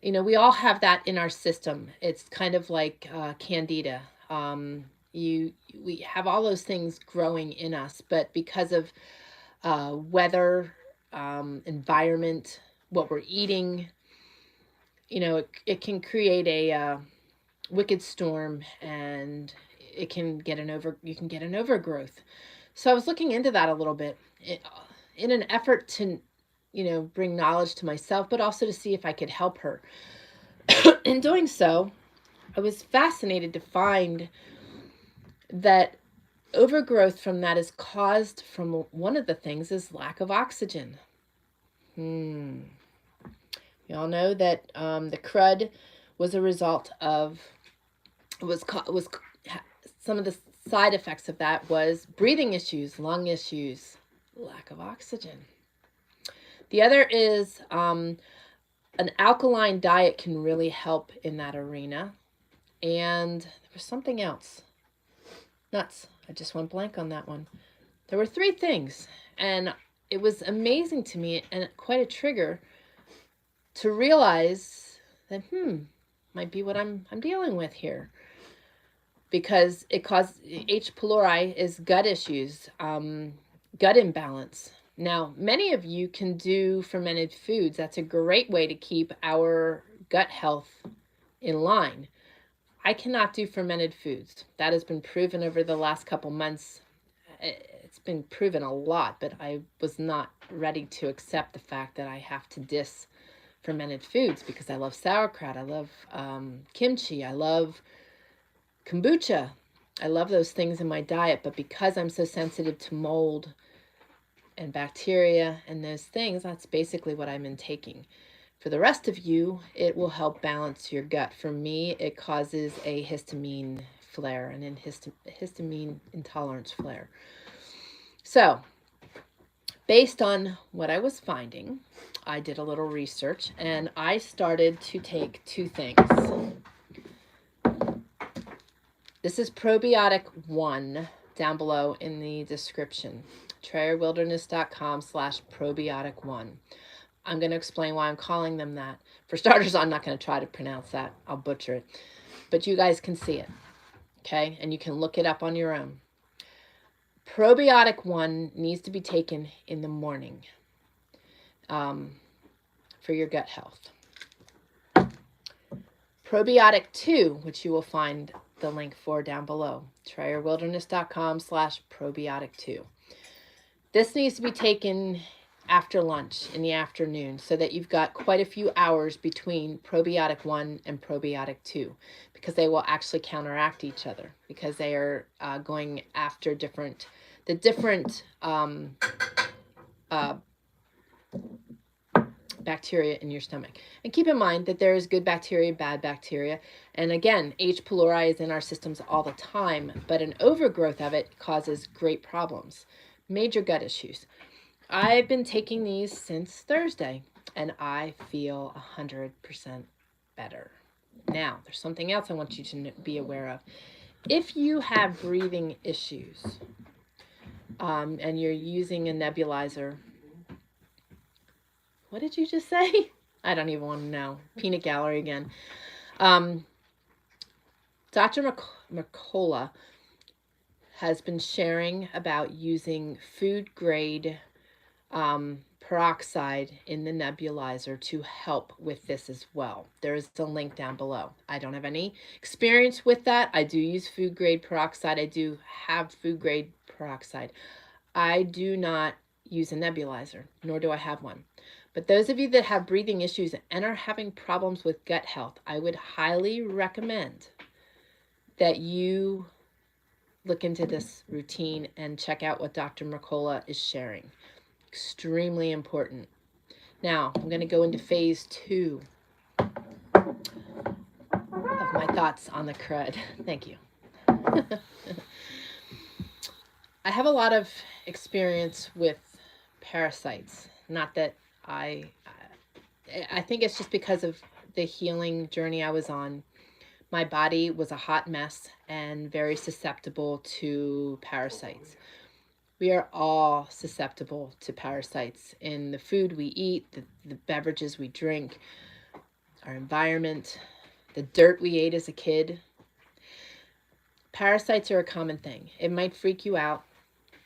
You know, we all have that in our system. It's kind of like candida. We have all those things growing in us, but because of weather, environment, what we're eating, you know, it can create a wicked storm, and you can get an overgrowth. So I was looking into that a little bit in an effort to, you know, bring knowledge to myself, but also to see if I could help her. In doing so, I was fascinated to find that overgrowth from that is caused from one of the things is lack of oxygen. You all know that the crud was a result of some of the side effects of that was breathing issues, lung issues, lack of oxygen. The other is an alkaline diet can really help in that arena. And there was something else. Nuts. I just went blank on that one. There were 3 things, and it was amazing to me and quite a trigger to realize that might be what I'm dealing with here, because it caused H. pylori is gut issues, gut imbalance. Now, many of you can do fermented foods. That's a great way to keep our gut health in line. I cannot do fermented foods. That has been proven over the last couple months. It's been proven a lot, but I was not ready to accept the fact that I have to diss fermented foods because I love sauerkraut. I love kimchi. I love kombucha. I love those things in my diet, but because I'm so sensitive to mold and bacteria and those things, that's basically what I'm intaking. For the rest of you, it will help balance your gut. For me, it causes a histamine flare, and histamine intolerance flare. So, based on what I was finding, I did a little research, and I started to take 2 things. This is Probiotic 1 down below in the description. TrayerWilderness.com/probiotic1. I'm going to explain why I'm calling them that. For starters, I'm not going to try to pronounce that. I'll butcher it. But you guys can see it, okay? And you can look it up on your own. Probiotic 1 needs to be taken in the morning for your gut health. Probiotic 2, which you will find the link for down below, TrayerWilderness.com/probiotic2. This needs to be taken after lunch in the afternoon so that you've got quite a few hours between Probiotic 1 and Probiotic 2, because they will actually counteract each other, because they are going after different bacteria in your stomach. And keep in mind that there is good bacteria, bad bacteria. And again, H. pylori is in our systems all the time, but an overgrowth of it causes great problems, major gut issues. I've been taking these since Thursday, and I feel 100% better. Now, there's something else I want you to be aware of. If you have breathing issues, and you're using a nebulizer, what did you just say? I don't even want to know. Peanut gallery again. Dr. Mercola has been sharing about using food grade peroxide in the nebulizer to help with this as well. There is a link down below. I don't have any experience with that. I do use food grade peroxide. I do have food grade peroxide. I do not use a nebulizer, nor do I have one. But those of you that have breathing issues and are having problems with gut health, I would highly recommend that you look into this routine and check out what Dr. Mercola is sharing. Extremely important. Now, I'm going to go into phase 2 of my thoughts on the crud. Thank you. I have a lot of experience with parasites. Not that I think it's just because of the healing journey I was on. My body was a hot mess and very susceptible to parasites. We are all susceptible to parasites in the food we eat, the beverages we drink, our environment, the dirt we ate as a kid. Parasites are a common thing. It might freak you out,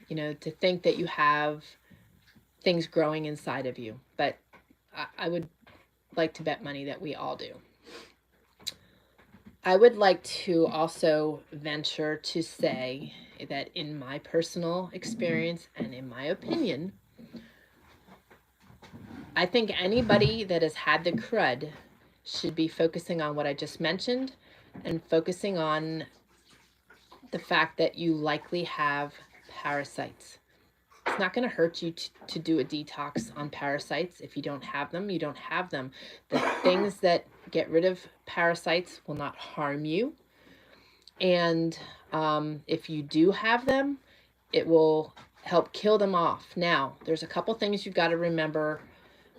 to think that you have things growing inside of you, but I would like to bet money that we all do. I would like to also venture to say that in my personal experience and in my opinion, I think anybody that has had the crud should be focusing on what I just mentioned and focusing on the fact that you likely have parasites. It's not going to hurt you to do a detox on parasites. If you don't have them, you don't have them. The things that get rid of parasites will not harm you. And if you do have them, it will help kill them off. Now, there's a couple things you've got to remember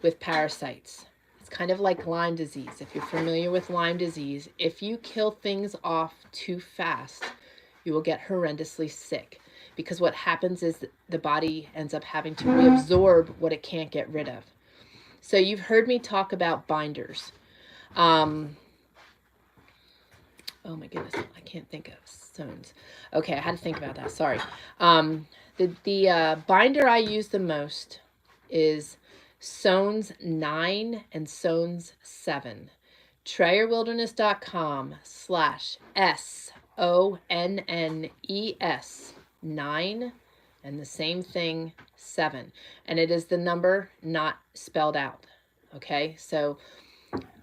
with parasites. It's kind of like Lyme disease. If you're familiar with Lyme disease, if you kill things off too fast, you will get horrendously sick. Because what happens is the body ends up having to reabsorb what it can't get rid of. So you've heard me talk about binders. Oh my goodness, I can't think of stones. Okay, I had to think about that. Sorry. The binder I use the most is Sones 9 and Sones 7. TrayerWilderness.com/SONNES 9 and the same thing 7. And it is the number not spelled out. Okay, so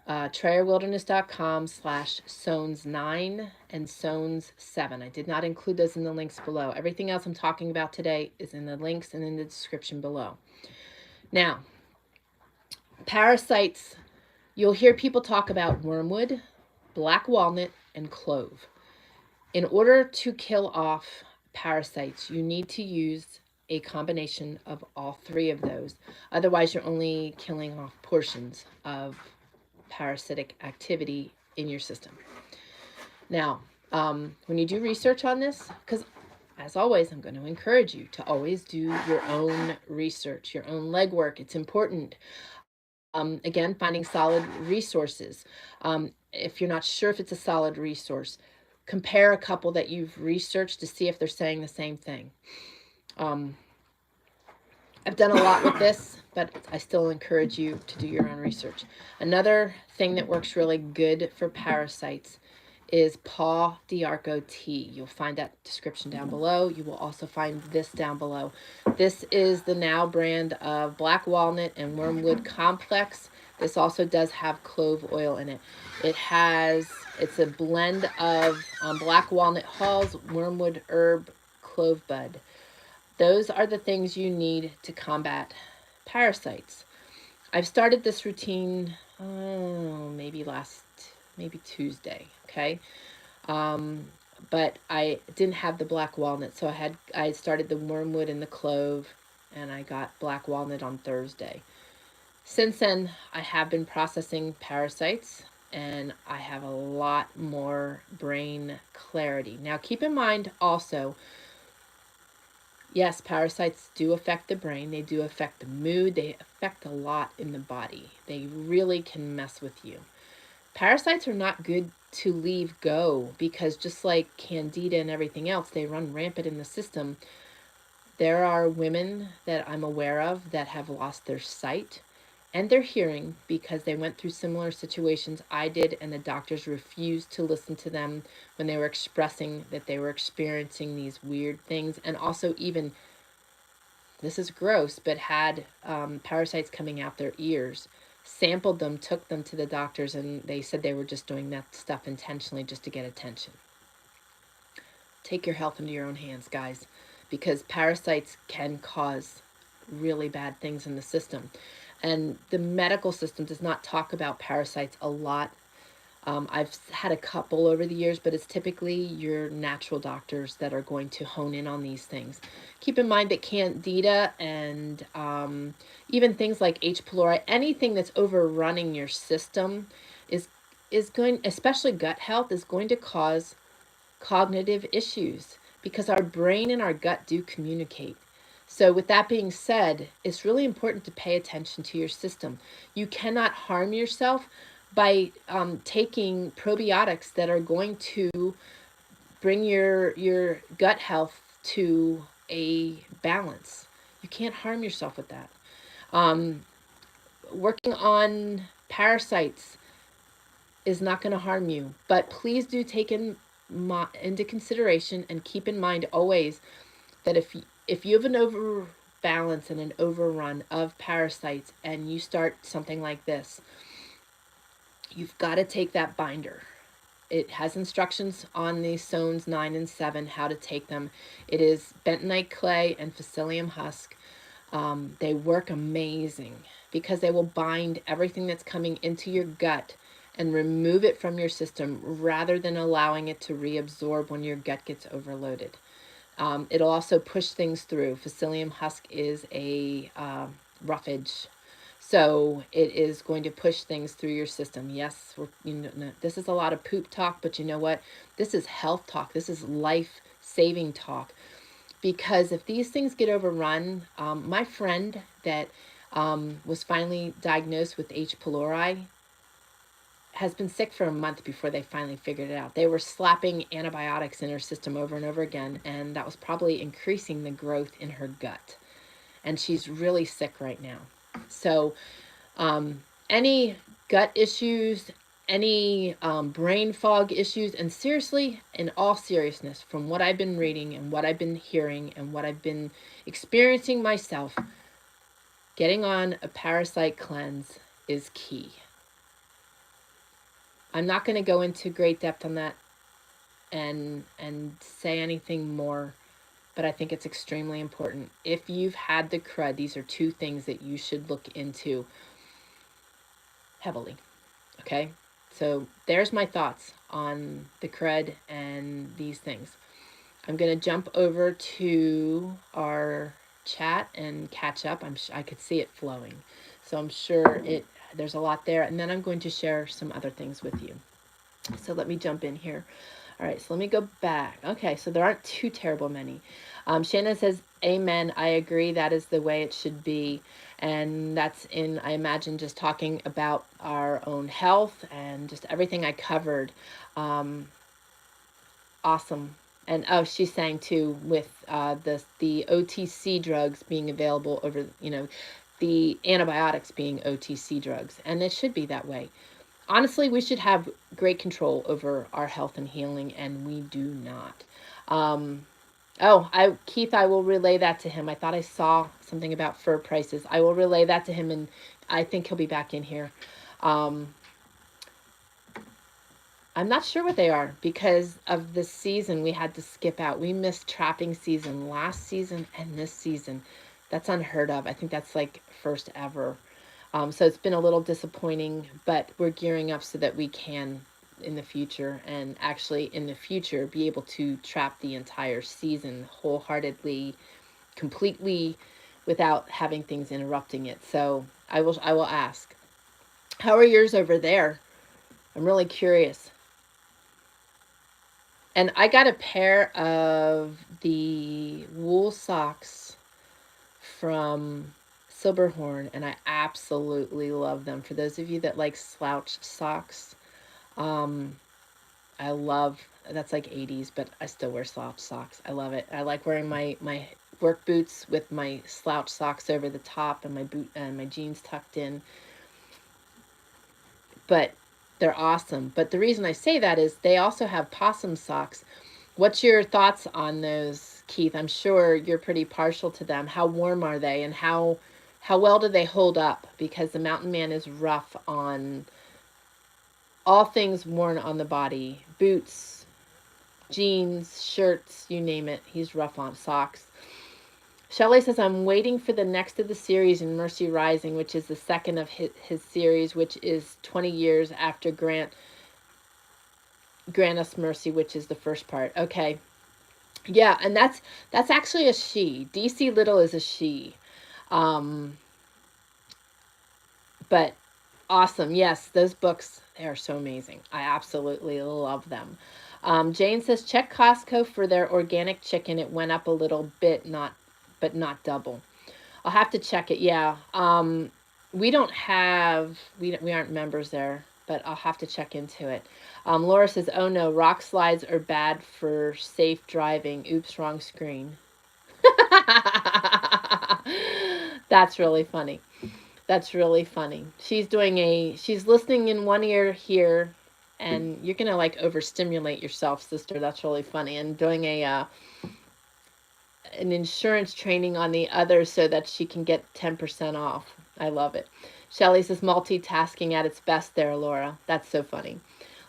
TrayerWilderness.com/Sones 9 and Sones 7. I did not include those in the links below. Everything else I'm talking about today is in the links and in the description below. Now, parasites, you'll hear people talk about wormwood, black walnut, and clove. In order to kill off parasites, you need to use a combination of all 3 of those. Otherwise, you're only killing off portions of parasitic activity in your system. Now, when you do research on this, because as always, I'm going to encourage you to always do your own research, your own legwork. It's important. Again, finding solid resources. If you're not sure if it's a solid resource, compare a couple that you've researched to see if they're saying the same thing. I've done a lot with this, but I still encourage you to do your own research. Another thing that works really good for parasites is Paw D'Arco tea. You'll find that description down below. You will also find this down below. This is the Now brand of black walnut and wormwood complex. This also does have clove oil in it. It's a blend of black walnut hulls, wormwood herb, clove bud. Those are the things you need to combat parasites. I've started this routine maybe Tuesday, okay? But I didn't have the black walnut, so I started the wormwood and the clove, and I got black walnut on Thursday. Since then, I have been processing parasites, and I have a lot more brain clarity. Now, keep in mind also, yes, parasites do affect the brain. They do affect the mood. They affect a lot in the body. They really can mess with you. Parasites are not good to leave go because just like candida and everything else, they run rampant in the system. There are women that I'm aware of that have lost their sight and their hearing because they went through similar situations I did, and the doctors refused to listen to them when they were expressing that they were experiencing these weird things, and also even, this is gross, but had parasites coming out their ears. Sampled them, took them to the doctors, and they said they were just doing that stuff intentionally just to get attention. Take your health into your own hands, guys, because parasites can cause really bad things in the system. And the medical system does not talk about parasites a lot. I've had a couple over the years, but it's typically your natural doctors that are going to hone in on these things. Keep in mind that candida and even things like H. pylori, anything that's overrunning your system is going, especially gut health, is going to cause cognitive issues because our brain and our gut do communicate. So with that being said, it's really important to pay attention to your system. You cannot harm yourself by taking probiotics that are going to bring your gut health to a balance. You can't harm yourself with that. Working on parasites is not going to harm you, but please do take into consideration and keep in mind always that if you have an overbalance and an overrun of parasites and you start something like this, you've got to take that binder. It has instructions on the zones 9 and 7 how to take them. It is bentonite clay and psyllium husk. They work amazing because they will bind everything that's coming into your gut and remove it from your system rather than allowing it to reabsorb when your gut gets overloaded. It'll also push things through. Psyllium husk is a roughage, so it is going to push things through your system. Yes, this is a lot of poop talk, but you know what? This is health talk. This is life-saving talk. Because if these things get overrun, my friend that was finally diagnosed with H. pylori has been sick for a month before they finally figured it out. They were slapping antibiotics in her system over and over again, and that was probably increasing the growth in her gut. And she's really sick right now. So any gut issues, any brain fog issues, and seriously, in all seriousness, from what I've been reading and what I've been hearing and what I've been experiencing myself, getting on a parasite cleanse is key. I'm not going to go into great depth on that and say anything more, but I think it's extremely important. If you've had the crud, these are two things that you should look into heavily. Okay, so there's my thoughts on the crud and these things. I'm going to jump over to our chat and catch up. I could see it flowing, so I'm sure there's a lot there, and then I'm going to share some other things with you. So let me jump in here. All right, so let me go back. Okay, so there aren't too terrible many. Shannon says, amen, I agree, that is the way it should be. And that's in, I imagine, just talking about our own health and just everything I covered. Awesome. And oh, she's saying too, with the OTC drugs being available over, the antibiotics being OTC drugs. And it should be that way. Honestly, we should have great control over our health and healing, and we do not. Keith, I will relay that to him. I thought I saw something about fur prices. I will relay that to him, and I think he'll be back in here. I'm not sure what they are because of the season we had to skip out. We missed trapping season last season and this season. That's unheard of. I think that's like first ever. So it's been a little disappointing, but we're gearing up so that we can in the future, and actually in the future be able to trap the entire season wholeheartedly, completely, without having things interrupting it. So I will ask. How are yours over there? I'm really curious. And I got a pair of the wool socks from Silberhorn, and I absolutely love them. For those of you that like slouch socks, I love, that's like 80s, but I still wear slouch socks. I love it. I like wearing my work boots with my slouch socks over the top and my jeans tucked in. But they're awesome. But the reason I say that is they also have possum socks. What's your thoughts on those, Keith? I'm sure you're pretty partial to them. How warm are they, and how well do they hold up? Because the Mountain Man is rough on all things worn on the body. Boots, jeans, shirts, you name it. He's rough on socks. Shelley says, I'm waiting for the next of the series in Mercy Rising, which is the second of his series, which is 20 years after Grant Us Mercy, which is the first part. Okay. Yeah, and that's actually a she. DC Little is a she. Um, but awesome. Yes, those books, they are so amazing. I absolutely love them. Jane says, check Costco for their organic chicken. It went up a little bit, but not double. I'll have to check it. Yeah. We don't have, we aren't members there, but I'll have to check into it. Laura says, oh no, rock slides are bad for safe driving. Oops, wrong screen. That's really funny. That's really funny. She's listening in one ear here, and you're gonna like overstimulate yourself, sister. That's really funny. And doing an insurance training on the other so that she can get 10% off. I love it. Shelly says multitasking at its best there, Laura. That's so funny.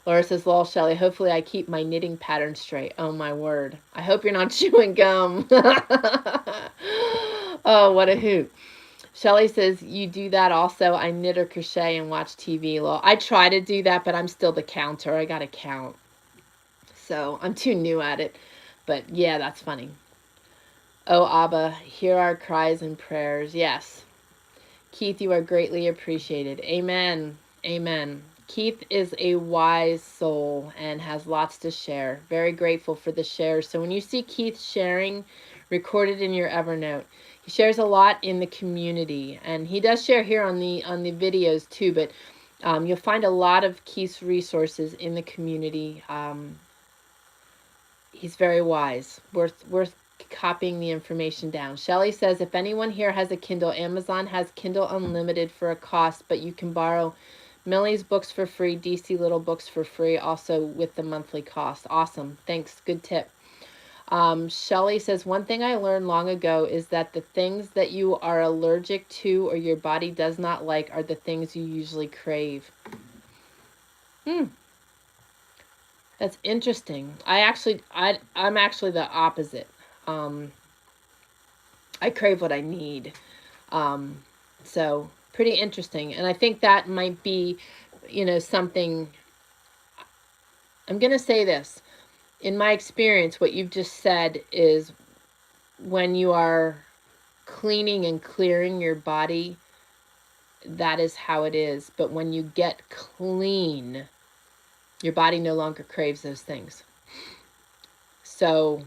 Laura says, lol, Shelly, hopefully I keep my knitting pattern straight. Oh, my word. I hope you're not chewing gum. Oh, what a hoot. Shelly says, you do that also. I knit or crochet and watch TV. Lol. I try to do that, but I'm still the counter. I got to count. So I'm too new at it. But yeah, that's funny. Oh, Abba, hear our cries and prayers. Yes. Keith, you are greatly appreciated. Amen. Amen. Keith is a wise soul and has lots to share. Very grateful for the shares. So when you see Keith sharing, record it in your Evernote. He shares a lot in the community, and he does share here on the videos too. But you'll find a lot of Keith's resources in the community. He's very wise. Worth copying the information down. Shelly says, if anyone here has a Kindle, Amazon has Kindle Unlimited for a cost, but you can borrow Millie's books for free, DC Little books for free, also with the monthly cost. Awesome. Thanks. Good tip. Shelly says, one thing I learned long ago is that the things that you are allergic to or your body does not like are the things you usually crave. That's interesting. I'm actually the opposite. I crave what I need. So pretty interesting. And I think that might be, something. I'm going to say this. In my experience, what you've just said is when you are cleaning and clearing your body, that is how it is. But when you get clean, your body no longer craves those things. So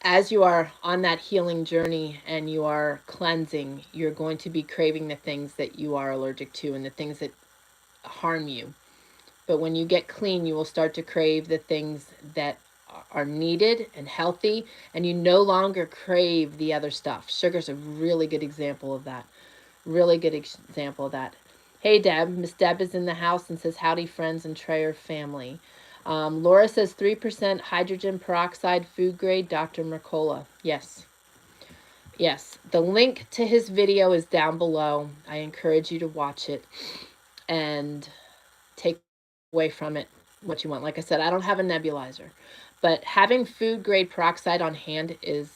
as you are on that healing journey and you are cleansing, you're going to be craving the things that you are allergic to and the things that harm you. But when you get clean, you will start to crave the things that are needed and healthy, and you no longer crave the other stuff. Sugar's a really good example of that. Really good example of that. Hey, Deb. Miss Deb is in the house and says, howdy, friends and Trayer family. Laura says 3% hydrogen peroxide, food grade, Dr. Mercola. Yes. Yes. The link to his video is down below. I encourage you to watch it and take away from it what you want. Like I said, I don't have a nebulizer, but having food grade peroxide on hand is,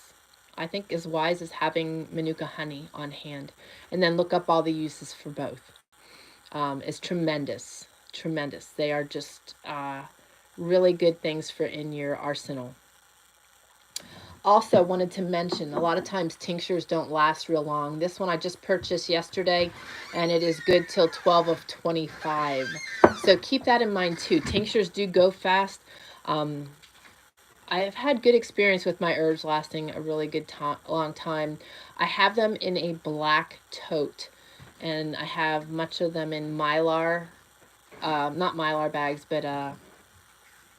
I think, as wise as having Manuka honey on hand. And then look up all the uses for both. It's tremendous. Tremendous. They are just really good things for in your arsenal. Also wanted to mention, a lot of times tinctures don't last real long. This one I just purchased yesterday, and it is good till 12 of 25. So keep that in mind too. Tinctures do go fast. I have had good experience with my herbs lasting a really good long time. I have them in a black tote, and I have much of them in Mylar, not Mylar bags, but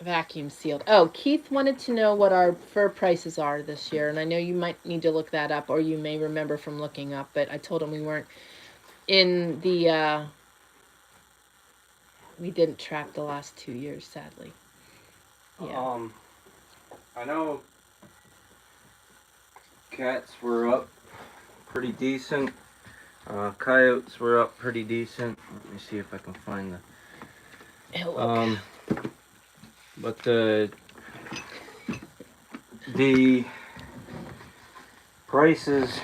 vacuum sealed. Oh, Keith wanted to know what our fur prices are this year, and I know you might need to look that up, or you may remember from looking up, but I told him we weren't in the, we didn't track the last 2 years, sadly. Yeah. I know cats were up pretty decent. Coyotes were up pretty decent. Let me see if I can find the... But the prices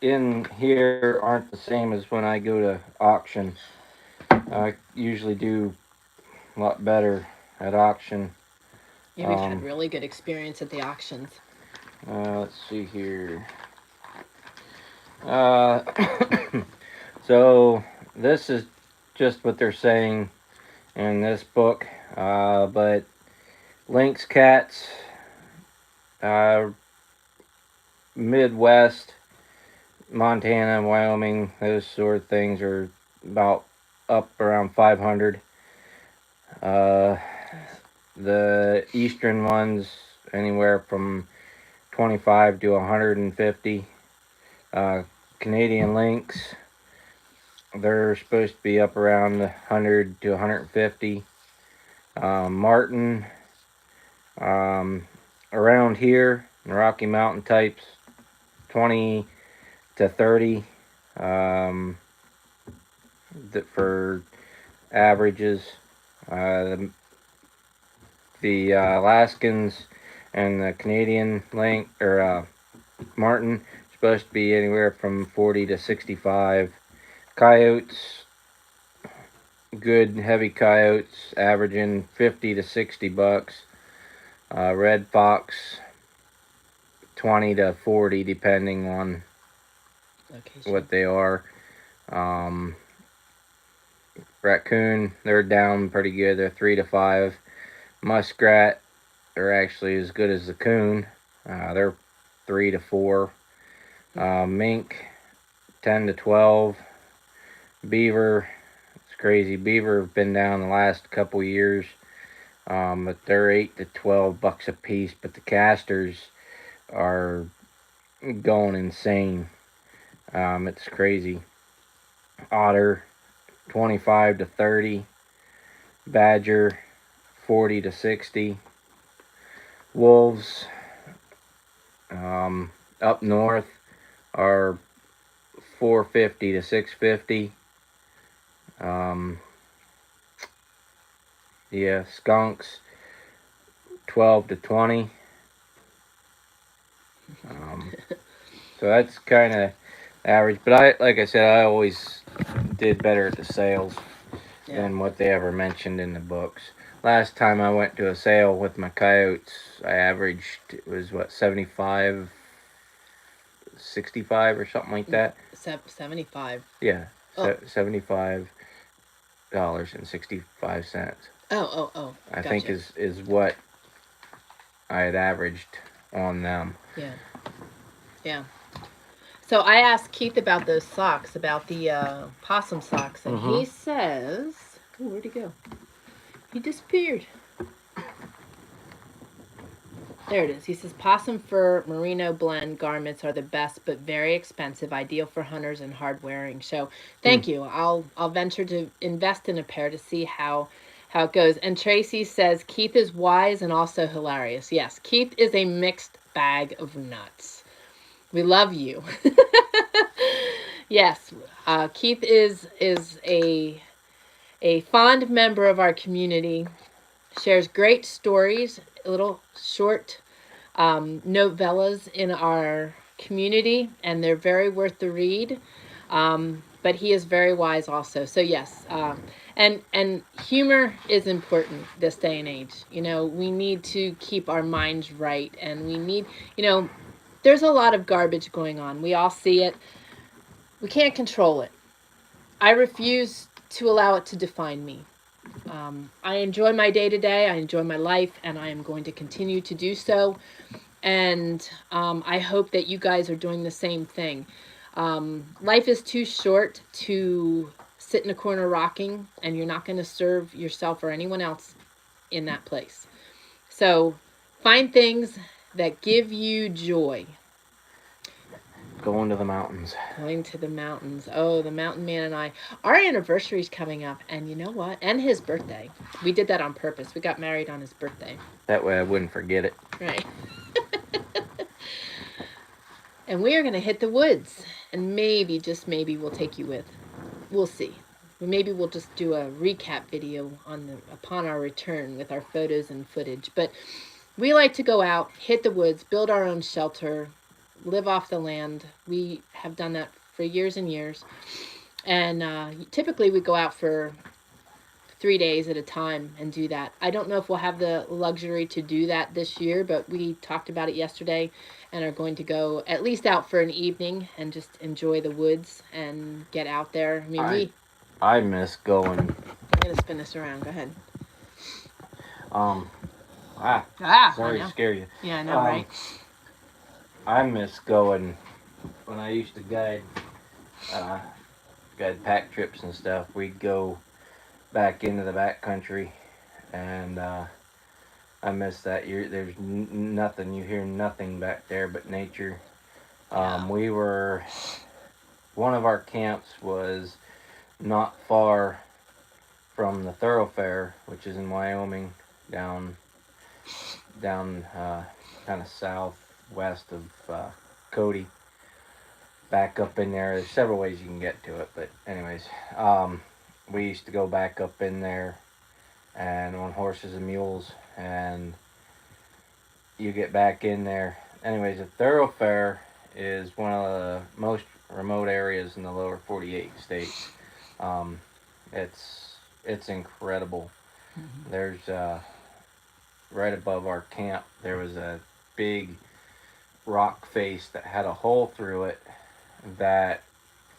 in here aren't the same as when I go to auction. I usually do a lot better at auction. Yeah, we've had really good experience at the auctions. Let's see here. Uh, so this is just what they're saying in this book. But lynx cats, Midwest, Montana, Wyoming, those sort of things are about up around 500. The eastern ones anywhere from 25 to 150. Canadian lynx, they're supposed to be up around 100 to 150. Martin, around here, the Rocky Mountain types, 20 to 30 for averages. The Alaskans and the Canadian link or martin supposed to be anywhere from 40 to 65. Coyotes, good heavy coyotes, averaging 50 to 60 bucks. Red fox, 20 to 40 depending on Location. what they are. Raccoon, they're down pretty good. They're 3 to 5. Muskrat, they're actually as good as the coon. They're 3 to 4. Mink, 10 to 12. Beaver, it's crazy. Beaver have been down the last couple years, but they're 8 to 12 bucks a piece. But the casters are going insane. It's crazy. Otter, 25 to 30. Badger, 40 to 60. Wolves, up north are 450 to 650. Yeah, skunks, 12 to 20. So that's kind of average. But like I said, I always did better at the sales than what they ever mentioned in the books. Last time I went to a sale with my coyotes, I averaged, it was what, 75, 65 or something like that. 75. Yeah, $75.65. Oh. I think is what I had averaged on them. Yeah. So I asked Keith about those socks, about the possum socks, and he says, oh, where'd he go? He disappeared. There it is. He says possum fur merino blend garments are the best, but very expensive. Ideal for hunters and hard wearing. So thank you. I'll venture to invest in a pair to see how it goes. And Tracy says Keith is wise and also hilarious. Yes, Keith is a mixed bag of nuts. We love you. Yes, Keith is a fond member of our community. Shares great stories, little short novellas in our community, and they're very worth the read. But he is very wise also. So yes, and humor is important this day and age. You know, we need to keep our minds right, and we need, there's a lot of garbage going on. We all see it. We can't control it. I refuse to allow it to define me. I enjoy my day to day. I enjoy my life, and I am going to continue to do so. And I hope that you guys are doing the same thing. Life is too short to sit in a corner rocking, and you're not going to serve yourself or anyone else in that place. So find things that give you joy. Going to the mountains. Going to the mountains. Oh, the mountain man and I. Our anniversary's coming up, and you know what? And his birthday. We did that on purpose. We got married on his birthday. That way I wouldn't forget it. Right. And we are going to hit the woods, and maybe, just maybe, we'll take you with. We'll see. maybe we'll just do a recap video upon our return with our photos and footage. But we like to go out, hit the woods, build our own shelter, live off the land. We have done that for years and years. And typically we go out for 3 days at a time and do that. I don't know if we'll have the luxury to do that this year, but we talked about it yesterday and are going to go at least out for an evening and just enjoy the woods and get out there. I mean, I miss going. I'm going to spin this around. Go ahead. Sorry to scare you. Yeah, I know, right? I miss going when I used to guide pack trips and stuff. We'd go back into the back country, and I miss that. There's nothing. You hear nothing back there but nature. We were. One of our camps was not far from the thoroughfare, which is in Wyoming, down kind of southwest of Cody. Back up in there. There's several ways you can get to it, but anyways, we used to go back up in there and on horses and mules, and you get back in there. Anyways, the thoroughfare is one of the most remote areas in the lower 48 states. It's incredible. Mm-hmm. There's right above our camp there was a big rock face that had a hole through it that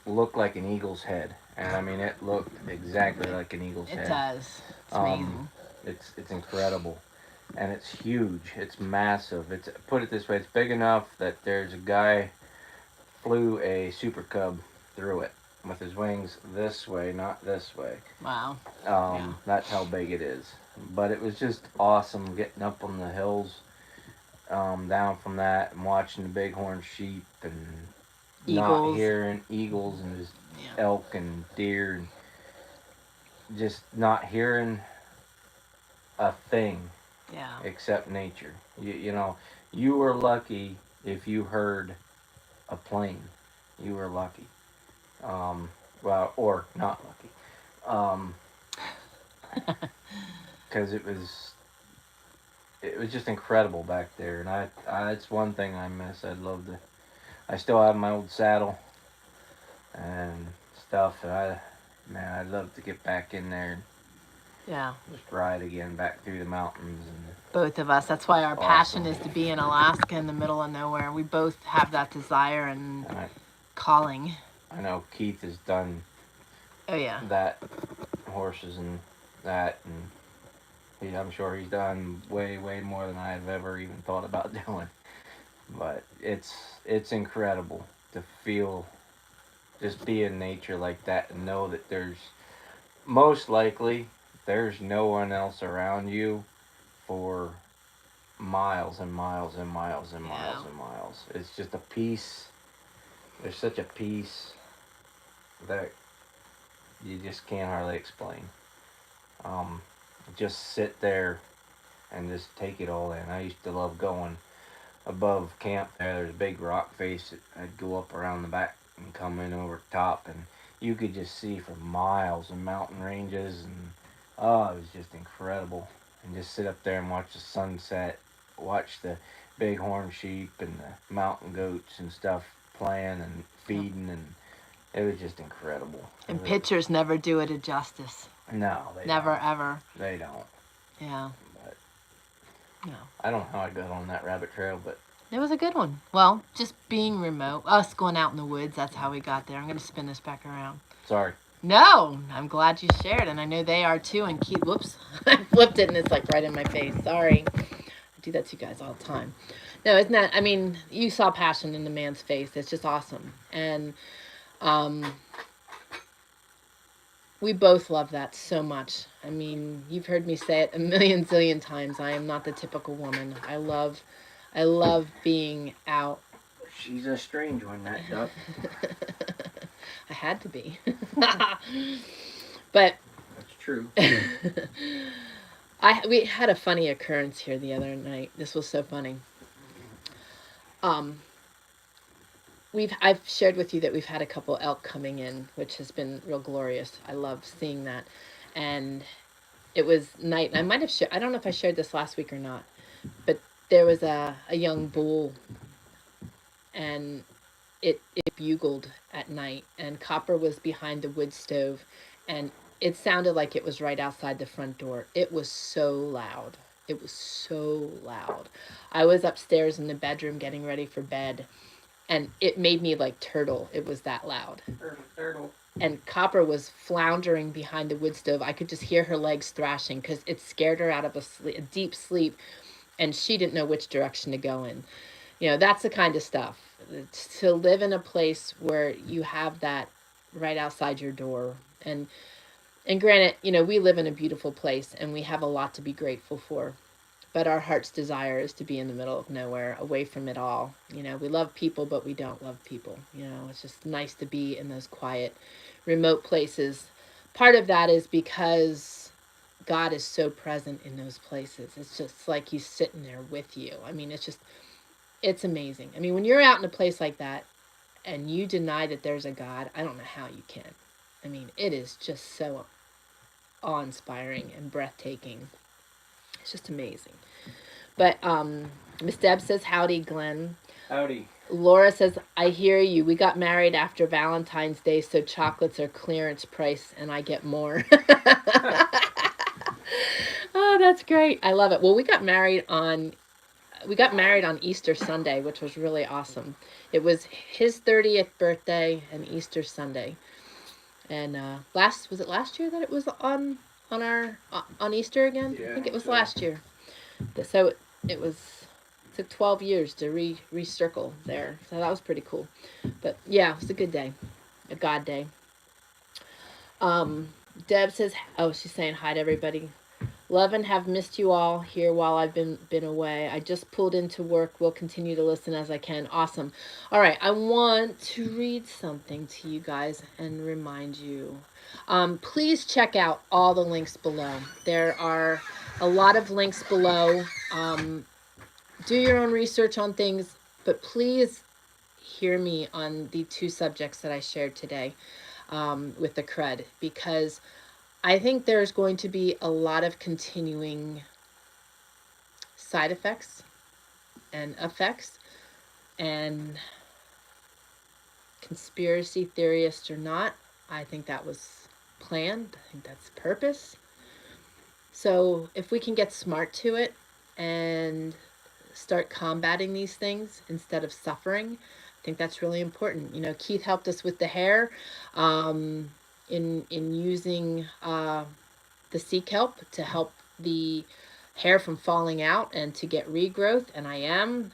looked like an eagle's head, and I mean it looked exactly like an eagle's head. It does. It's amazing. It's incredible, and it's huge. It's massive. It's, put it this way, it's big enough that there's a guy flew a super cub through it with his wings this way, not this way. Wow. That's how big it is. But it was just awesome getting up on the hills, down from that, and watching the bighorn sheep and not hearing eagles and just elk and deer, and just not hearing a thing except nature. You know, you were lucky if you heard a plane. You were lucky. Well, or not lucky. Because it was just incredible back there, and I it's one thing I miss. I still have my old saddle and stuff, and I'd love to get back in there and just ride again back through the mountains. And both of us. That's why our passion is to be in Alaska in the middle of nowhere. We both have that desire and calling. I know Keith has done that, horses and that, and I'm sure he's done way more than I've ever even thought about doing. But it's incredible to feel, just be in nature like that and know that most likely there's no one else around you for miles and miles and miles and miles and miles. It's just a peace. There's such a peace that you just can't hardly explain. Just sit there and just take it all in. I used to love going above camp there. There's a big rock face. I'd go up around the back and come in over top, and you could just see for miles and mountain ranges, and it was just incredible. And just sit up there and watch the sunset, watch the bighorn sheep and the mountain goats and stuff playing and feeding, and it was just incredible. And pictures never do it a justice. No, they never don't. Ever. They don't. Yeah. But no. I don't know how I got on that rabbit trail, but it was a good one. Well, just being remote, us going out in the woods, that's how we got there. I'm going to spin this back around. Sorry. No, I'm glad you shared, and I know they are too. And Keith, whoops, I flipped it, and it's like right in my face. Sorry. I do that to you guys all the time. No, it's not. I mean, you saw passion in the man's face. It's just awesome. And we both love that so much. I mean, you've heard me say it a million zillion times. I am not the typical woman. I love being out. She's a strange one, that duck. I had to be. But that's true. We had a funny occurrence here the other night. This was so funny. I've shared with you that we've had a couple elk coming in, which has been real glorious. I love seeing that. And it was night, and I might have shared, I don't know if I shared this last week or not, but there was a young bull, and it bugled at night, and Copper was behind the wood stove, and it sounded like it was right outside the front door. It was so loud. It was so loud. I was upstairs in the bedroom getting ready for bed, and it made me like turtle. It was that loud. Turtle. And Copper was floundering behind the wood stove. I could just hear her legs thrashing because it scared her out of a deep sleep, and she didn't know which direction to go in. You know, that's the kind of stuff. To live in a place where you have that right outside your door. And granted, you know, we live in a beautiful place and we have a lot to be grateful for. But our heart's desire is to be in the middle of nowhere, away from it all. You know, we love people, but we don't love people. You know, it's just nice to be in those quiet, remote places. Part of that is because God is so present in those places. It's just like he's sitting there with you. I mean, it's amazing. I mean, when you're out in a place like that and you deny that there's a God, I don't know how you can. I mean, it is just so awe-inspiring and breathtaking. It's just amazing. But Miss Deb says, howdy, Glenn. Howdy. Laura says, I hear you. We got married after Valentine's Day, so chocolates are clearance price and I get more. Oh, that's great. I love it. Well, we got married on Easter Sunday, which was really awesome. It was his 30th birthday and Easter Sunday. And was it last year that it was on Easter again? Yeah, I think it was so. last year. So it took 12 years to recircle there. So that was pretty cool. But yeah, it was a good day. A God day. Deb says, oh, she's saying hi to everybody. Love and have missed you all here while I've been away. I just pulled into work. Will continue to listen as I can. Awesome. All right, I want to read something to you guys and remind you. Please check out all the links below. There are a lot of links below. Do your own research on things, but please hear me on the two subjects that I shared today with the crud, because I think there's going to be a lot of continuing side effects and effects, and conspiracy theorists or not, I think that was planned. I think that's purpose. So if we can get smart to it and start combating these things instead of suffering, I think that's really important. You know, Keith helped us with the hair in using the sea kelp to help the hair from falling out and to get regrowth, and I am.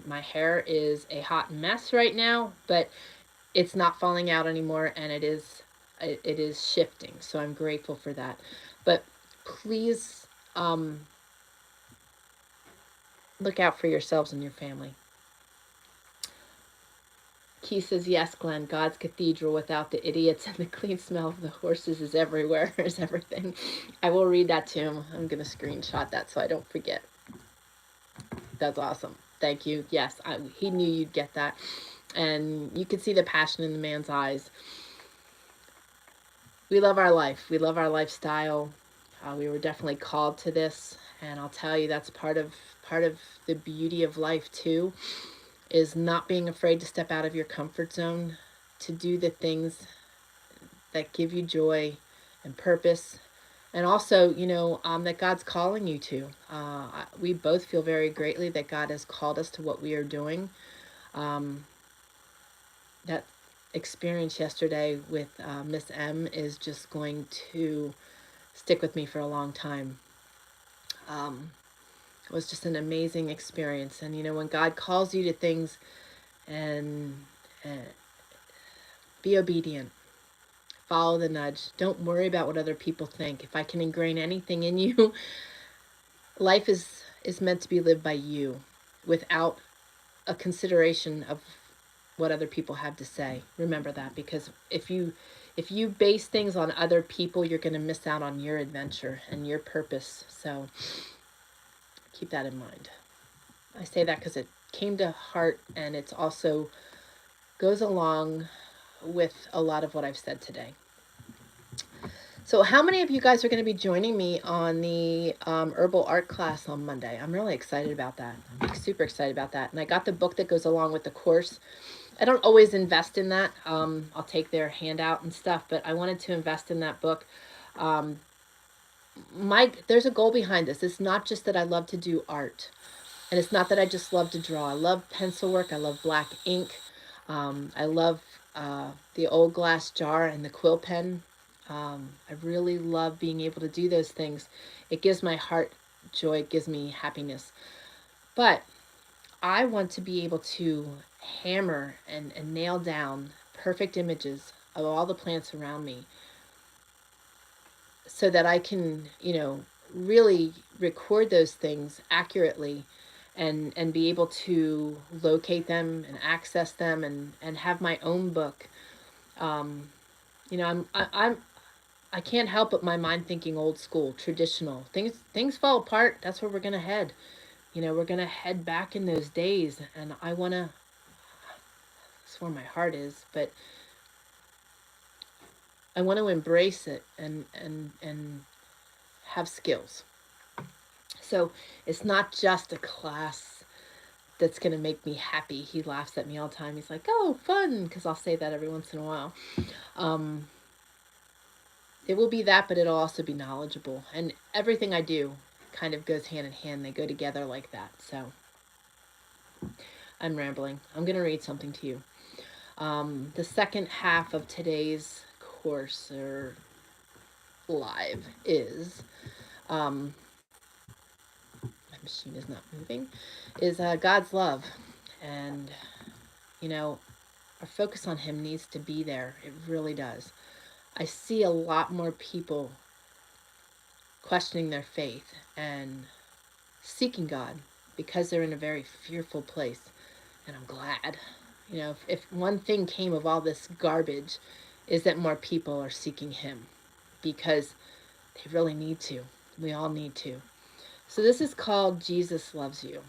My hair is a hot mess right now, but it's not falling out anymore, and it is shifting, so I'm grateful for that. But please look out for yourselves and your family. Keith says, yes, Glenn, God's cathedral without the idiots and the clean smell of the horses is everywhere, is everything. I will read that to him. I'm going to screenshot that so I don't forget. That's awesome. Thank you. Yes, he knew you'd get that. And you could see the passion in the man's eyes. We love our life. We love our lifestyle. We were definitely called to this. And I'll tell you, that's part of the beauty of life, too, is not being afraid to step out of your comfort zone, to do the things that give you joy and purpose, and also, you know, that God's calling you to. We both feel very greatly that God has called us to what we are doing. That experience yesterday with Miss M is just going to stick with me for a long time. It was just an amazing experience. And, you know, when God calls you to things, and be obedient. Follow the nudge. Don't worry about what other people think. If I can ingrain anything in you, life is meant to be lived by you without a consideration of what other people have to say. Remember that, because if you base things on other people, you're going to miss out on your adventure and your purpose. So keep that in mind. I say that because it came to heart, and it's also goes along with a lot of what I've said today. So how many of you guys are going to be joining me on the herbal art class on Monday? I'm really excited about that. I'm super excited about that. And I got the book that goes along with the course. I don't always invest in that. I'll take their handout and stuff, but I wanted to invest in that book. There's a goal behind this. It's not just that I love to do art. And it's not that I just love to draw. I love pencil work. I love black ink. I love the old glass jar and the quill pen. I really love being able to do those things. It gives my heart joy. It gives me happiness. But I want to be able to hammer and nail down perfect images of all the plants around me so that I can, really record those things accurately and be able to locate them and access them and have my own book. Um, I can't help but my mind thinking old school, traditional. Things fall apart. That's where we're gonna head. We're gonna head back in those days, and I wanna. That's where my heart is, but I want to embrace it and have skills. So it's not just a class that's going to make me happy. He laughs at me all the time. He's like, oh, fun, because I'll say that every once in a while. Um, it will be that, but it'll also be knowledgeable. And everything I do kind of goes hand in hand. They go together like that. So I'm rambling. I'm going to read something to you. The second half of today's course or live is my machine is not moving, is God's love. And, our focus on Him needs to be there. It really does. I see a lot more people questioning their faith and seeking God because they're in a very fearful place. And I'm glad. If one thing came of all this garbage is that more people are seeking Him because they really need to. We all need to. So this is called Jesus Loves You.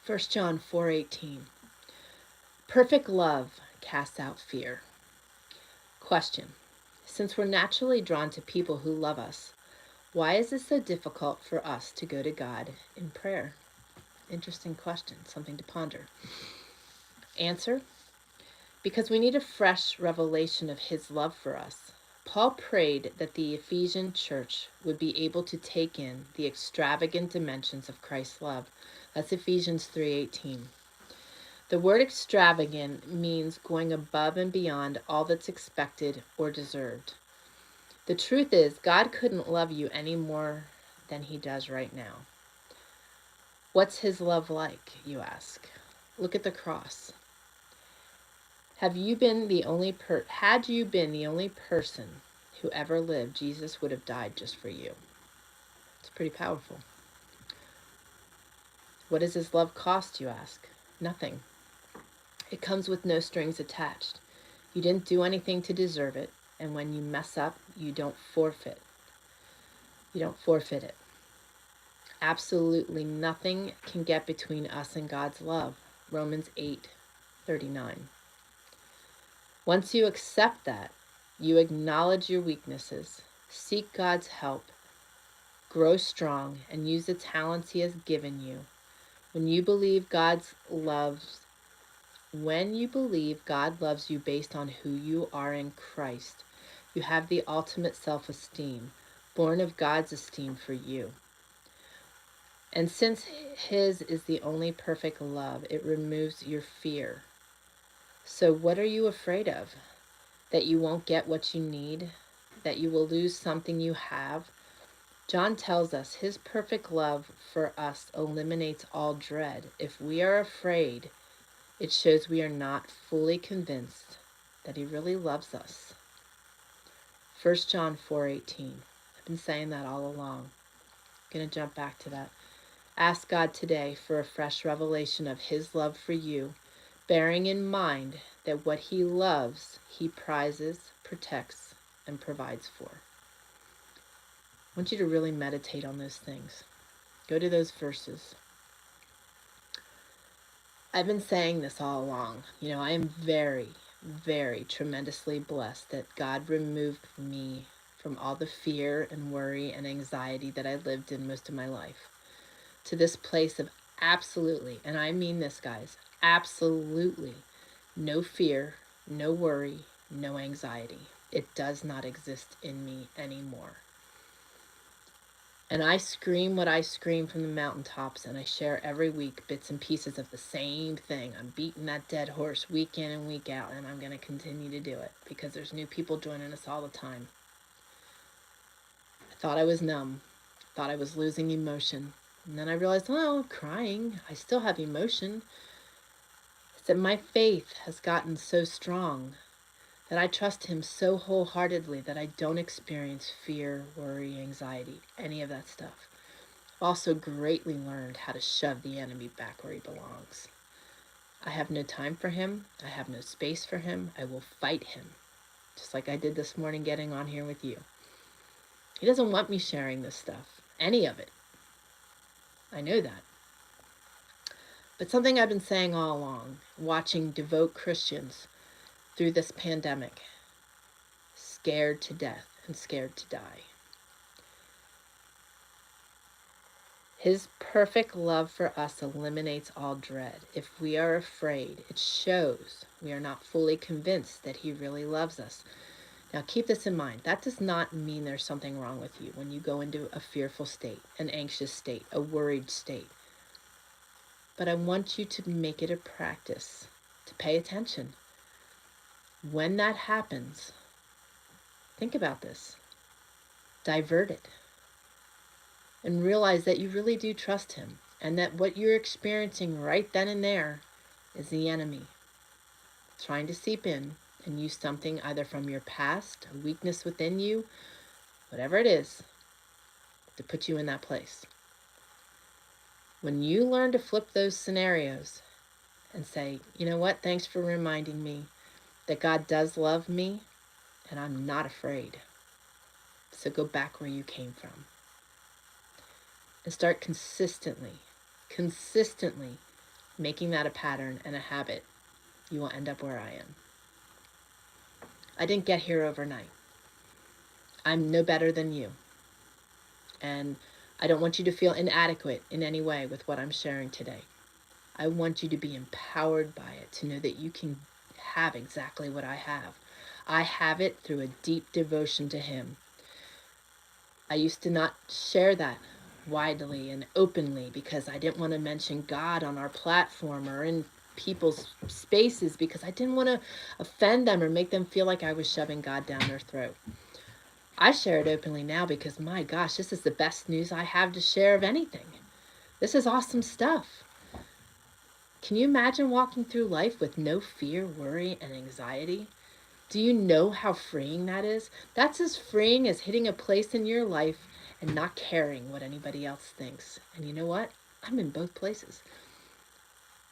1 John 4:18. Perfect love casts out fear. Question. Since we're naturally drawn to people who love us, why is it so difficult for us to go to God in prayer? Interesting question, something to ponder. Answer. Because we need a fresh revelation of His love for us. Paul prayed that the Ephesian church would be able to take in the extravagant dimensions of Christ's love. That's Ephesians 3:18. The word extravagant means going above and beyond all that's expected or deserved. The truth is, God couldn't love you any more than He does right now. What's His love like, you ask? Look at the cross. Had you been the only person who ever lived, Jesus would have died just for you. It's pretty powerful. What does His love cost, you ask? Nothing. It comes with no strings attached. You didn't do anything to deserve it, and when you mess up, you don't forfeit. You don't forfeit it. Absolutely nothing can get between us and God's love. Romans 8:39. Once you accept that, you acknowledge your weaknesses, seek God's help, grow strong, and use the talents He has given you. When you believe God loves you based on who you are in Christ, you have the ultimate self-esteem, born of God's esteem for you. And since His is the only perfect love, it removes your fear. So what are you afraid of? That you won't get what you need? That you will lose something you have? John tells us His perfect love for us eliminates all dread. If we are afraid, it shows we are not fully convinced that He really loves us. 1 John 4:18. I've been saying that all along. I'm going to jump back to that. Ask God today for a fresh revelation of His love for you, bearing in mind that what He loves, He prizes, protects, and provides for. I want you to really meditate on those things. Go to those verses. I've been saying this all along. I am very, very tremendously blessed that God removed me from all the fear and worry and anxiety that I lived in most of my life to this place of absolutely, and I mean this, guys, absolutely no fear, no worry, no anxiety. It does not exist in me anymore. And I scream what I scream from the mountaintops, and I share every week bits and pieces of the same thing. I'm beating that dead horse week in and week out, and I'm going to continue to do it because there's new people joining us all the time. I thought I was numb, thought I was losing emotion. And then I realized, oh, I'm crying. I still have emotion. It's that my faith has gotten so strong that I trust him so wholeheartedly that I don't experience fear, worry, anxiety, any of that stuff. I've also greatly learned how to shove the enemy back where he belongs. I have no time for him. I have no space for him. I will fight him, just like I did this morning getting on here with you. He doesn't want me sharing this stuff, any of it. I know that. But something I've been saying all along, watching devout Christians through this pandemic, scared to death and scared to die. His perfect love for us eliminates all dread. If we are afraid, it shows we are not fully convinced that he really loves us. Now keep this in mind. That does not mean there's something wrong with you when you go into a fearful state, an anxious state, a worried state. But I want you to make it a practice to pay attention. When that happens, think about this. Divert it. And realize that you really do trust him, and that what you're experiencing right then and there is the enemy trying to seep in and use something either from your past, a weakness within you, whatever it is, to put you in that place. When you learn to flip those scenarios and say, you know what, thanks for reminding me that God does love me and I'm not afraid. So go back where you came from. And start consistently making that a pattern and a habit. You will end up where I am. I didn't get here overnight. I'm no better than you. And I don't want you to feel inadequate in any way with what I'm sharing today. I want you to be empowered by it, to know that you can have exactly what I have. I have it through a deep devotion to him. I used to not share that widely and openly because I didn't want to mention God on our platform or in people's spaces because I didn't want to offend them or make them feel like I was shoving God down their throat. I share it openly now because, my gosh, this is the best news I have to share of anything. This is awesome stuff. Can you imagine walking through life with no fear, worry, and anxiety? Do you know how freeing that is? That's as freeing as hitting a place in your life and not caring what anybody else thinks. And you know what? I'm in both places.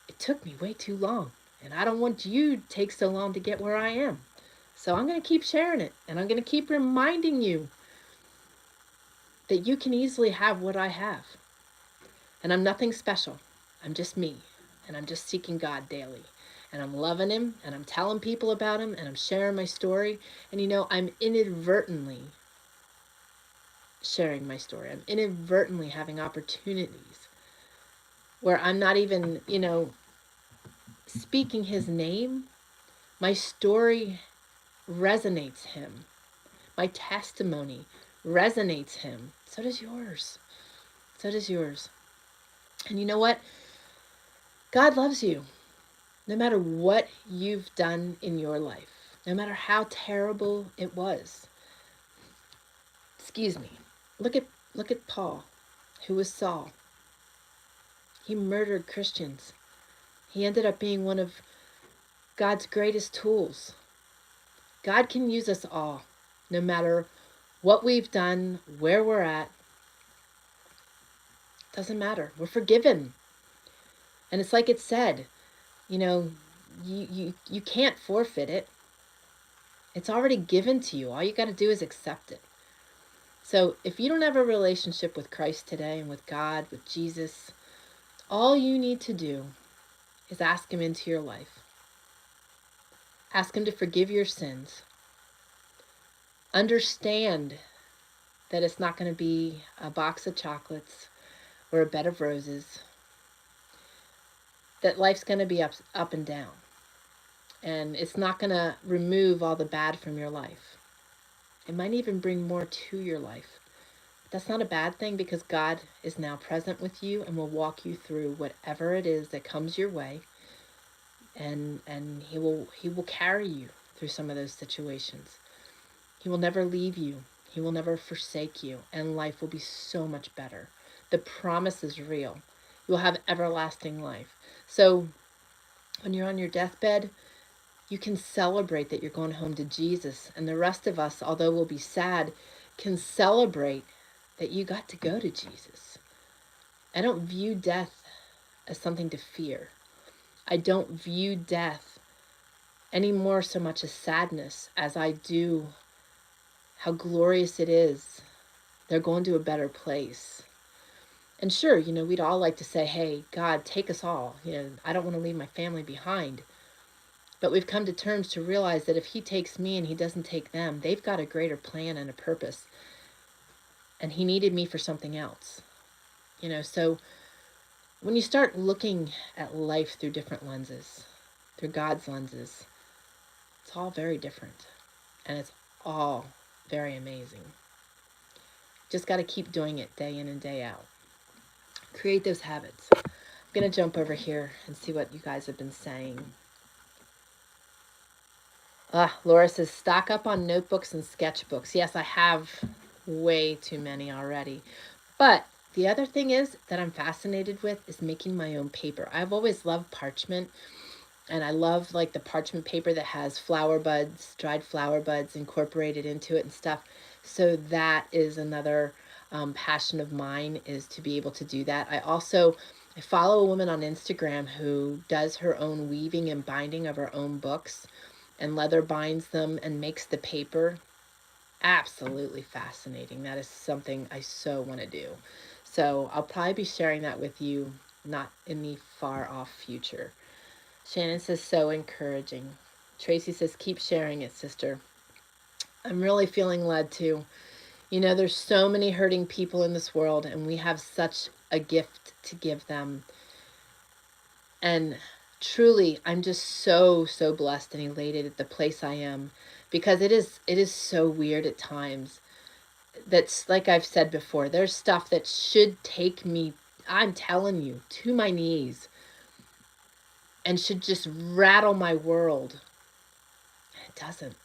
It took me way too long, and I don't want you to take so long to get where I am. So I'm going to keep sharing it, and I'm going to keep reminding you that you can easily have what I have. And I'm nothing special. I'm just me, and I'm just seeking God daily. And I'm loving him, and I'm telling people about him, and I'm sharing my story. And I'm inadvertently sharing my story. I'm inadvertently having opportunities where I'm not even, speaking his name. My story resonates him. My testimony resonates him. So does yours. So does yours. And you know what? God loves you. No matter what you've done in your life, no matter how terrible it was. Excuse me. Look at Paul, who was Saul. He murdered Christians. He ended up being one of God's greatest tools. God can use us all, no matter what we've done, where we're at. Doesn't matter. We're forgiven. And it's like it said, you can't forfeit it. It's already given to you. All you got to do is accept it. So if you don't have a relationship with Christ today and with God, with Jesus, all you need to do is ask him into your life. Ask him to forgive your sins. Understand that it's not going to be a box of chocolates or a bed of roses. That life's going to be up and down. And it's not going to remove all the bad from your life. It might even bring more to your life. That's not a bad thing, because God is now present with you and will walk you through whatever it is that comes your way. And he will carry you through some of those situations. He will never leave you. He will never forsake you, and life will be so much better. The promise is real. You will have everlasting life. So when you're on your deathbed, you can celebrate that you're going home to Jesus. And the rest of us, although we'll be sad, can celebrate that you got to go to Jesus. I don't view death as something to fear. I don't view death any more so much as sadness as I do how glorious it is. They're going to a better place. And sure, we'd all like to say, hey, God, take us all. I don't want to leave my family behind. But we've come to terms to realize that if he takes me and he doesn't take them, they've got a greater plan and a purpose. And he needed me for something else. So when you start looking at life through different lenses, through God's lenses, it's all very different. And it's all very amazing. Just got to keep doing it day in and day out. Create those habits. I'm going to jump over here and see what you guys have been saying. Laura says, stock up on notebooks and sketchbooks. Yes, I have way too many already. But the other thing is that I'm fascinated with is making my own paper. I've always loved parchment, and I love like the parchment paper that has flower buds, dried flower buds incorporated into it and stuff. So that is another passion of mine, is to be able to do that. I follow a woman on Instagram who does her own weaving and binding of her own books, and leather binds them and makes the paper. Absolutely fascinating. That is something I so want to do. So I'll probably be sharing that with you, not in the far off future. Shannon says, so encouraging. Tracy says, keep sharing it, sister. I'm really feeling led to. There's so many hurting people in this world, and we have such a gift to give them. And truly, I'm just so blessed and elated at the place I am, because it is so weird at times. That's, like I've said before, there's stuff that should take me, I'm telling you, to my knees, and should just rattle my world. It doesn't.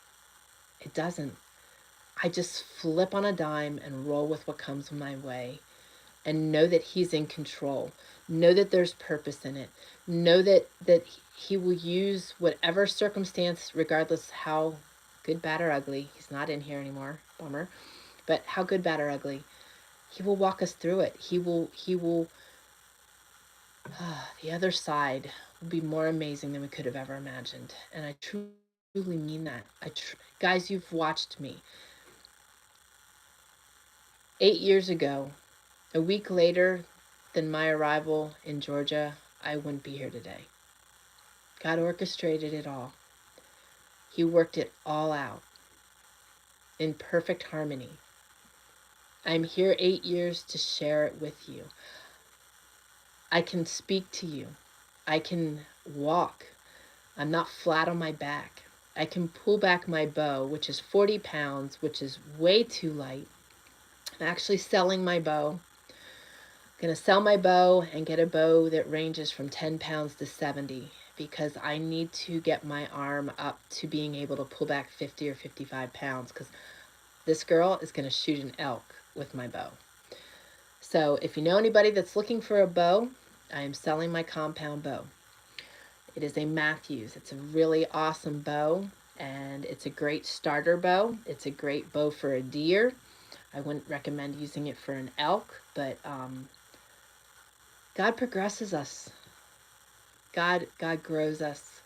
It doesn't. I just flip on a dime and roll with what comes my way, and know that he's in control. Know that there's purpose in it. Know that he will use whatever circumstance, regardless how good, bad, or ugly. He's not in here anymore. Bummer. But how good, bad, or ugly, he will walk us through it. He will the other side will be more amazing than we could have ever imagined. And I truly mean that. Guys, you've watched me. 8 years ago, a week later than my arrival in Georgia, I wouldn't be here today. God orchestrated it all. He worked it all out in perfect harmony. I'm here 8 years to share it with you. I can speak to you. I can walk. I'm not flat on my back. I can pull back my bow, which is 40 pounds, which is way too light. I'm actually selling my bow. I'm going to sell my bow and get a bow that ranges from 10 pounds to 70, because I need to get my arm up to being able to pull back 50 or 55 pounds, because this girl is going to shoot an elk with my bow. So if you know anybody that's looking for a bow, I am selling my compound bow. It is a Matthews. It's a really awesome bow, and it's a great starter bow. It's a great bow for a deer. I wouldn't recommend using it for an elk, but God progresses us. God grows us.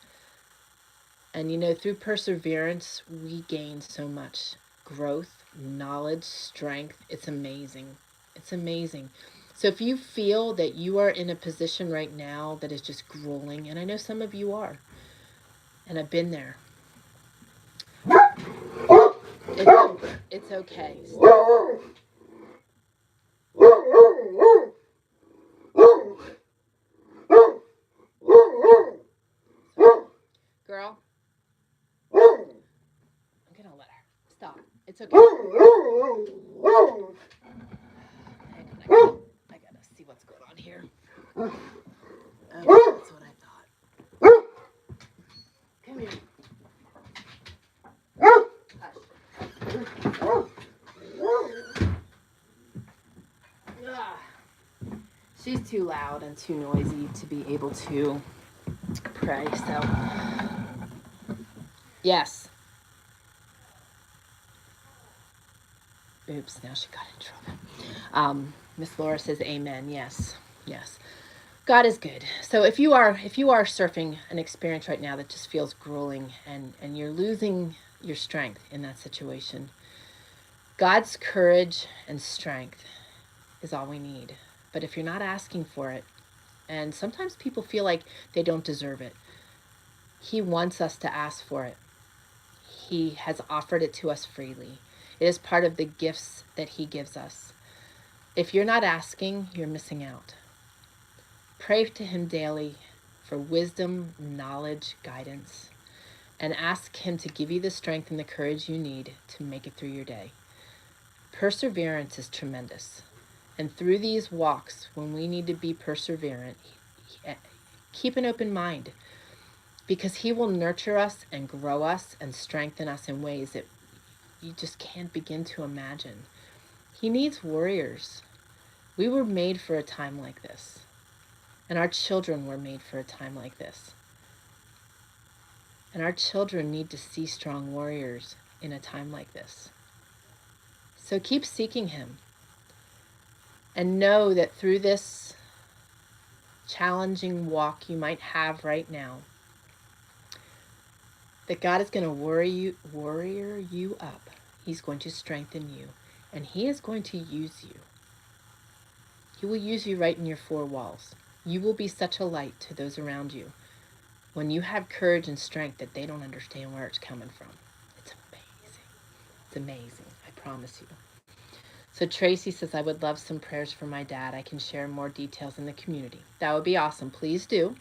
And through perseverance, we gain so much growth, knowledge, strength. It's amazing. It's amazing. So if you feel that you are in a position right now that is just grueling, and I know some of you are, and I've been there, it's okay. Girl, I'm gonna let her. Stop. It's okay. Hang on, I gotta see what's going on here. Okay, that's what I thought. Come here. Hush. She's too loud and too noisy to be able to pray. So, yes. Oops, now she got in trouble. Miss Laura says amen. Yes. Yes. God is good. So if you are surfing an experience right now that just feels grueling and you're losing your strength in that situation, God's courage and strength is all we need. But if you're not asking for it, and sometimes people feel like they don't deserve it, He wants us to ask for it. He has offered it to us freely. It is part of the gifts that He gives us. If you're not asking, you're missing out. Pray to Him daily for wisdom, knowledge, guidance, and ask Him to give you the strength and the courage you need to make it through your day. Perseverance is tremendous. And through these walks, when we need to be perseverant, keep an open mind, because He will nurture us and grow us and strengthen us in ways that you just can't begin to imagine. He needs warriors. We were made for a time like this. And our children were made for a time like this. And our children need to see strong warriors in a time like this. So keep seeking Him. And know that through this challenging walk you might have right now, that God is going to warrior you up. He's going to strengthen you. And He is going to use you. He will use you right in your four walls. You will be such a light to those around you when you have courage and strength that they don't understand where it's coming from. It's amazing. It's amazing. I promise you. So Tracy says, I would love some prayers for my dad. I can share more details in the community. That would be awesome. Please do.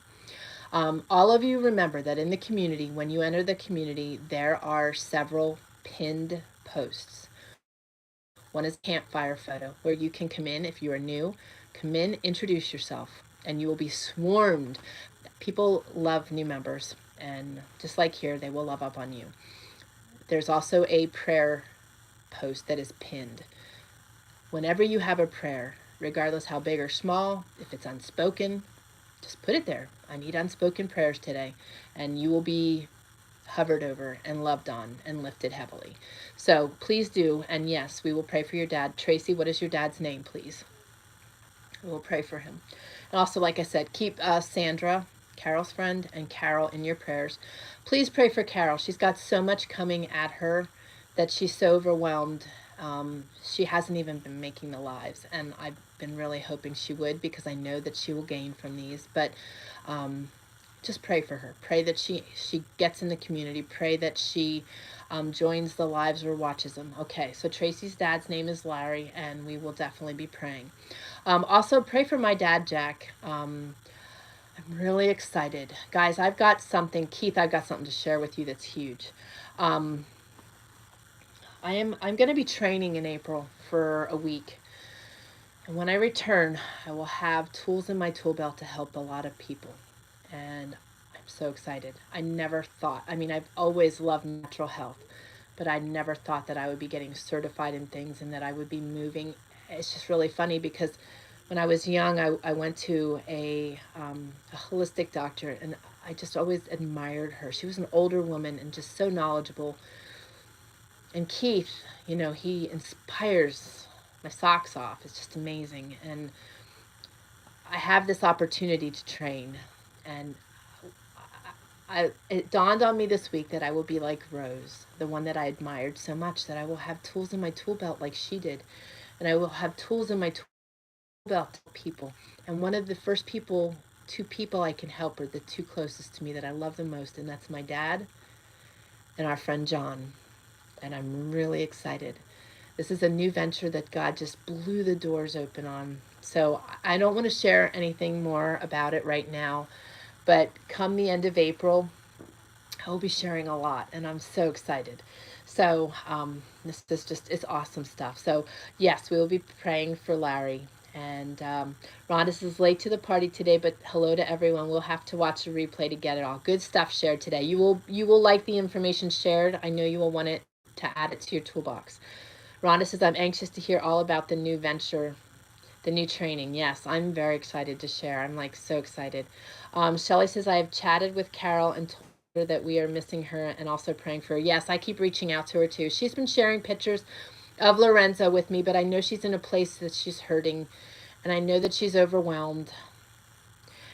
All of you remember that in the community, when you enter the community, there are several pinned posts. One is a campfire photo where you can come in if you are new. Come in, introduce yourself, and you will be swarmed. People love new members, and just like here, they will love up on you. There's also a prayer post that is pinned. Whenever you have a prayer, regardless how big or small, if it's unspoken, just put it there. I need unspoken prayers today, and you will be hovered over and loved on and lifted heavily. So please do, and yes, we will pray for your dad. Tracy, what is your dad's name, please? We will pray for him. And also, like I said, keep Sandra, Carol's friend, and Carol in your prayers. Please pray for Carol. She's got so much coming at her that she's so overwhelmed. She hasn't even been making the lives, and I've been really hoping she would, because I know that she will gain from these. But just pray for her. Pray that she gets in the community. Pray that she joins the lives or watches them. Okay, so Tracy's dad's name is Larry, and we will definitely be praying. Also, pray for my dad, Jack. I'm really excited. Guys, I've got something. Keith, I've got something to share with you that's huge. I'm going to be training in April for a week. And when I return, I will have tools in my tool belt to help a lot of people. And I'm so excited. I never thought, I've always loved natural health, but I never thought that I would be getting certified in things and that I would be moving. It's just really funny because when I was young, I went to a holistic doctor, and I just always admired her. She was an older woman and just so knowledgeable. And Keith, he inspires my socks off. It's just amazing. And I have this opportunity to train, and it dawned on me this week that I will be like Rose, the one that I admired so much, that I will have tools in my tool belt like she did, and I will have tools in my tool about people. And one of the first people, two people I can help are the two closest to me that I love the most, and that's my dad and our friend John. And I'm really excited. This is a new venture that God just blew the doors open on. So I don't want to share anything more about it right now, but come the end of April, I will be sharing a lot, and I'm so excited. So this is just, it's awesome stuff. So yes, we will be praying for Larry. And Rhonda is late to the party today, but hello to everyone. We'll have to watch the replay to get it all. Good stuff shared today. You will like the information shared. I know you will want it to add it to your toolbox. Rhonda says, I'm anxious to hear all about the new venture, the new training. Yes, I'm very excited to share. I'm like so excited. Shelly says, I have chatted with Carol and told her that we are missing her and also praying for her. Yes, I keep reaching out to her too. She's been sharing pictures of Lorenzo with me, but I know she's in a place that she's hurting, and I know that she's overwhelmed.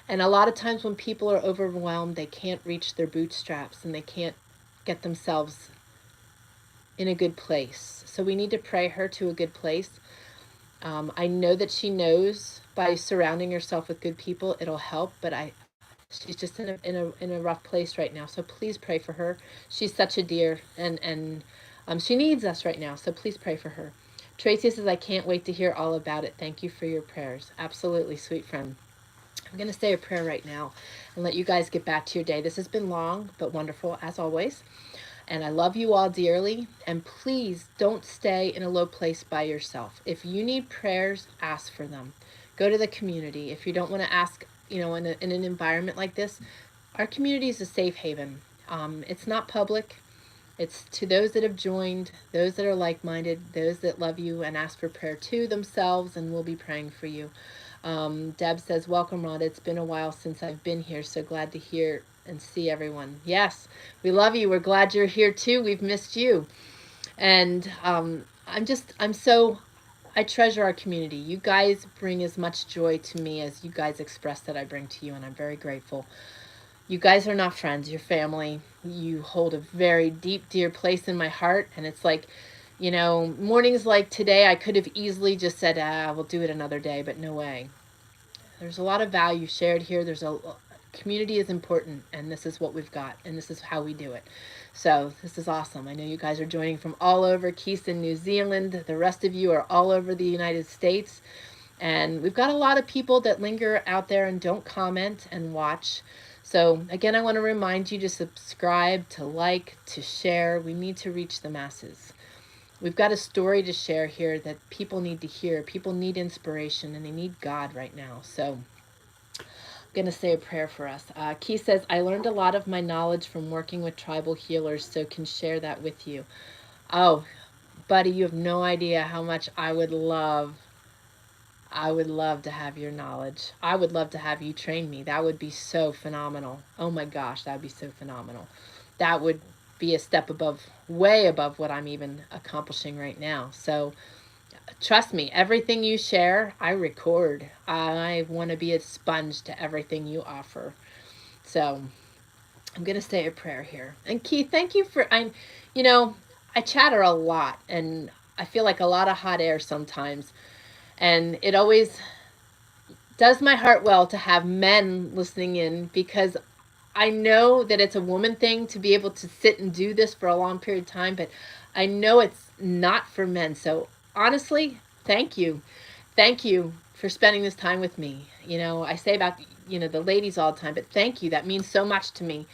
And a lot of times when people are overwhelmed, they can't reach their bootstraps and they can't get themselves in a good place. So we need to pray her to a good place. I know that she knows by surrounding herself with good people, it'll help, but she's just in a rough place right now. So please pray for her. She's such a dear, and she needs us right now. So please pray for her. Tracy says, I can't wait to hear all about it. Thank you for your prayers. Absolutely, sweet friend. I'm going to say a prayer right now and let you guys get back to your day. This has been long but wonderful as always. And I love you all dearly. And please don't stay in a low place by yourself. If you need prayers, ask for them. Go to the community. If you don't want to ask, in an environment like this, our community is a safe haven. It's not public. It's to those that have joined, those that are like-minded, those that love you and ask for prayer to themselves, and we'll be praying for you. Deb says, welcome, Rhonda. It's been a while since I've been here, so glad to hear and see everyone. Yes, we love you. We're glad you're here too. We've missed you. And I treasure our community. You guys bring as much joy to me as you guys express that I bring to you, and I'm very grateful. You guys are not friends, you're family. You hold a very deep, dear place in my heart, and it's like, mornings like today, I could have easily just said, we'll do it another day, but no way. There's a lot of value shared here. Community is important, and this is what we've got, and this is how we do it. So this is awesome. I know you guys are joining from all over. Keith in New Zealand. The rest of you are all over the United States. And we've got a lot of people that linger out there and don't comment and watch. So again, I want to remind you to subscribe, to like, to share. We need to reach the masses. We've got a story to share here that people need to hear. People need inspiration, and they need God right now. So I'm going to say a prayer for us. Keith says, I learned a lot of my knowledge from working with tribal healers, so can share that with you. Oh, buddy, you have no idea how much I would love to have your knowledge. I would love to have you train me. That would be so phenomenal. Oh my gosh, that would be so phenomenal. That would be a step above, way above what I'm even accomplishing right now. So trust me, everything you share, I record. I want to be a sponge to everything you offer. So I'm going to say a prayer here. And Keith, thank you for, I chatter a lot, and I feel like a lot of hot air sometimes. And it always does my heart well to have men listening in, because I know that it's a woman thing to be able to sit and do this for a long period of time, but I know it's not for men. So honestly, thank you. Thank you for spending this time with me. I say about, the ladies all the time, but thank you. That means so much to me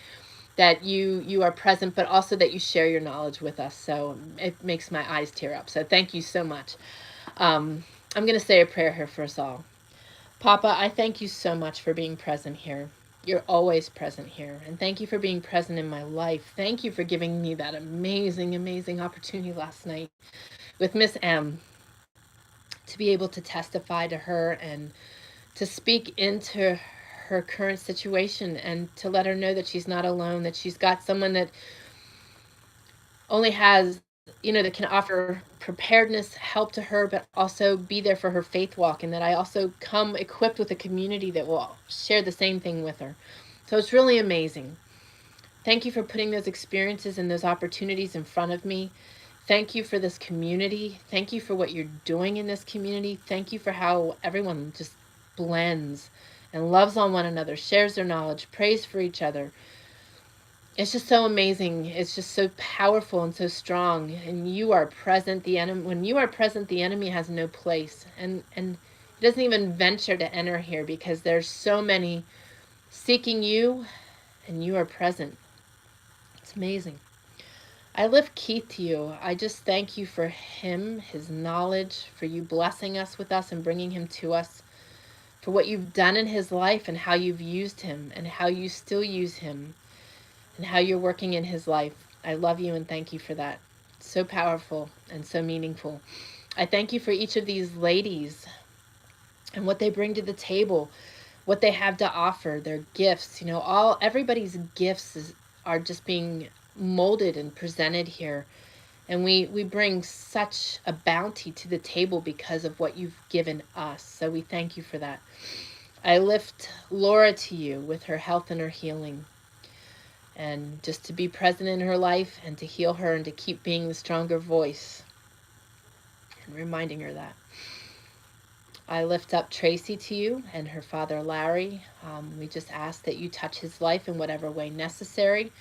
that you are present, but also that you share your knowledge with us. So it makes my eyes tear up. So thank you so much. I'm going to say a prayer here for us all. Papa, I thank you so much for being present here. You're always present here. And thank you for being present in my life. Thank you for giving me that amazing, amazing opportunity last night with Miss M to be able to testify to her and to speak into her current situation and to let her know that she's not alone, that she's got someone that only has, that can offer preparedness, help to her, but also be there for her faith walk, and that I also come equipped with a community that will share the same thing with her. So it's really amazing. Thank you for putting those experiences and those opportunities in front of me. Thank you for this community. Thank you for what you're doing in this community. Thank you for how everyone just blends and loves on one another, shares their knowledge, prays for each other. It's just so amazing. It's just so powerful and so strong. And you are present. The enemy, when you are present, the enemy has no place. And he doesn't even venture to enter here because there's so many seeking you, and you are present. It's amazing. I lift Keith to you. I just thank you for him, his knowledge, for you blessing us with us and bringing him to us, for what you've done in his life and how you've used him and how you still use him and how you're working in his life. I love you and thank you for that. So powerful and so meaningful. I thank you for each of these ladies and what they bring to the table, what they have to offer, their gifts. You know, everybody's gifts are just being molded and presented here. And we bring such a bounty to the table because of what you've given us. So we thank you for that. I lift Laura to you with her health and her healing. And just to be present in her life and to heal her and to keep being the stronger voice and reminding her that. I lift up Tracy to you and her father Larry. We just ask that you touch his life in whatever way necessary,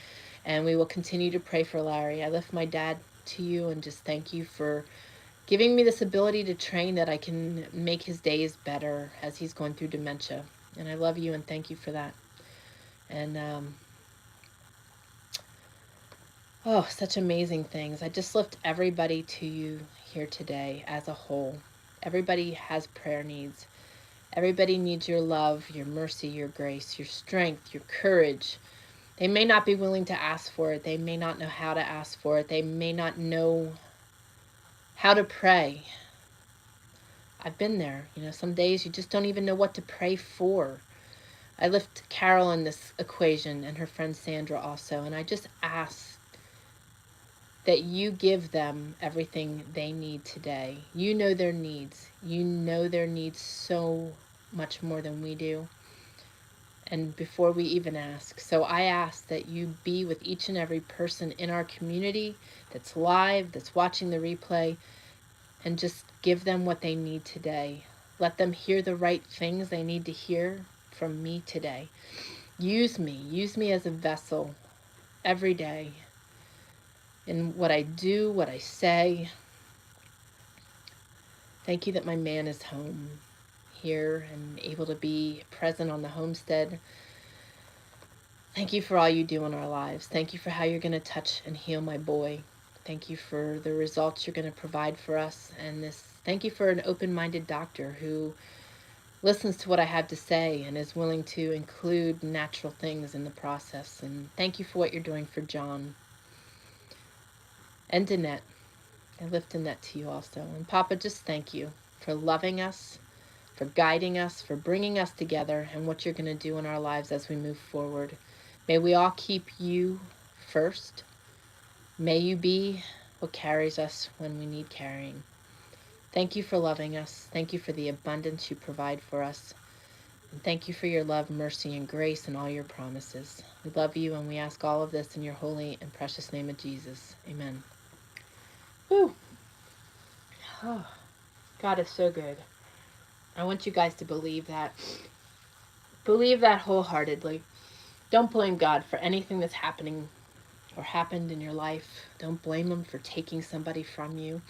and we will continue to pray for Larry. I lift my dad to you and just thank you for giving me this ability to train that I can make his days better as he's going through dementia. And I love you and thank you for that. And oh, such amazing things. I just lift everybody to you here today as a whole. Everybody has prayer needs. Everybody needs your love, your mercy, your grace, your strength, your courage. They may not be willing to ask for it. They may not know how to ask for it. They may not know how to pray. I've been there. You know, some days you just don't even know what to pray for. I lift Carol in this equation and her friend Sandra also, and I just ask that you give them everything they need today. You know their needs. You know their needs so much more than we do. And before we even ask. So I ask that you be with each and every person in our community that's live, that's watching the replay, and just give them what they need today. Let them hear the right things they need to hear from me today. Use me as a vessel every day in what I do, what I say. Thank you that my man is home here and able to be present on the homestead. Thank you for all you do in our lives. Thank you for how you're going to touch and heal my boy. Thank you for the results you're going to provide for us. And thank you for an open-minded doctor who listens to what I have to say and is willing to include natural things in the process. And thank you for what you're doing for John and Danette. I lift Danette to you also. And Papa, just thank you for loving us, for guiding us, for bringing us together, and what you're going to do in our lives as we move forward. May we all keep you first. May you be what carries us when we need carrying. Thank you for loving us. Thank you for the abundance you provide for us. And thank you for your love, mercy, and grace and all your promises. We love you and we ask all of this in your holy and precious name of Jesus. Amen. Whew. Oh, God is so good. I want you guys to believe that. Believe that wholeheartedly. Don't blame God for anything that's happening or happened in your life. Don't blame them for taking somebody from you.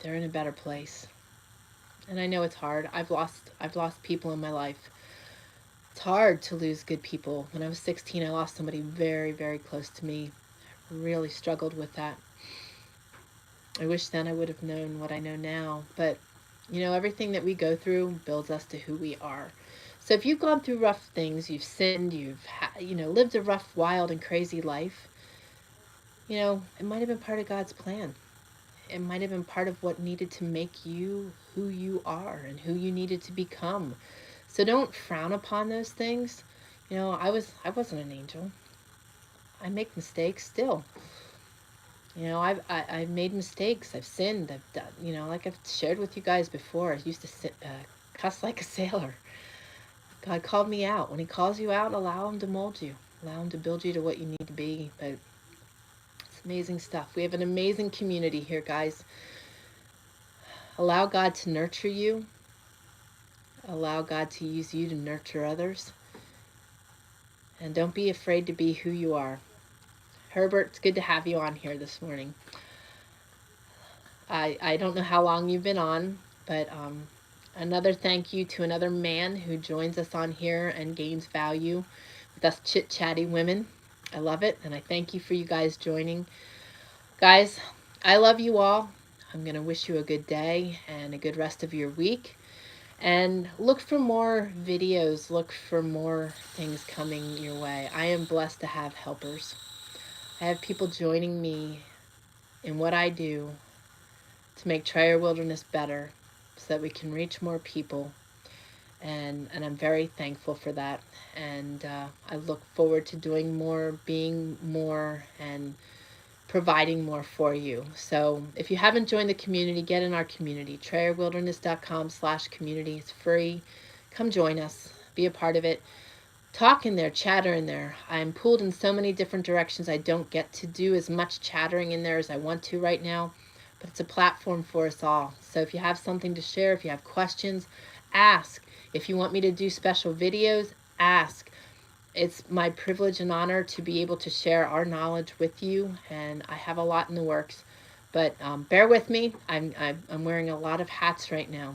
They're in a better place. And I know it's hard. I've lost people in my life. It's hard to lose good people. When I was 16, I lost somebody very, very close to me. I really struggled with that. I wish then I would have known what I know now. But, you know, everything that we go through builds us to who we are. So if you've gone through rough things, you've sinned, lived a rough, wild, and crazy life, you know, it might have been part of God's plan. It might have been part of what needed to make you who you are and who you needed to become. So don't frown upon those things. You know, I wasn't an angel. I make mistakes still. You know, I've made mistakes. I've sinned. I've done. You know, like I've shared with you guys before. I used to cuss like a sailor. God called me out. When He calls you out, allow Him to mold you. Allow Him to build you to what you need to be. But Amazing stuff. We have an amazing community here, guys. Allow God to nurture you. Allow God to use you to nurture others. And don't be afraid to be who you are. Herbert, it's good to have you on here this morning. I don't know how long you've been on, but another thank you to another man who joins us on here and gains value with us chit-chatty women. I love it, and I thank you for you guys joining. Guys, I love you all. I'm going to wish you a good day and a good rest of your week. And look for more videos. Look for more things coming your way. I am blessed to have helpers. I have people joining me in what I do to make Trayer Wilderness better so that we can reach more people. And I'm very thankful for that. And I look forward to doing more, being more, and providing more for you. So if you haven't joined the community, get in our community, trayerwilderness.com/community. It's free. Come join us. Be a part of it. Talk in there, chatter in there. I'm pulled in so many different directions. I don't get to do as much chattering in there as I want to right now, but it's a platform for us all. So if you have something to share, if you have questions, ask. If you want me to do special videos, ask. It's my privilege and honor to be able to share our knowledge with you, and I have a lot in the works. But bear with me. I'm wearing a lot of hats right now.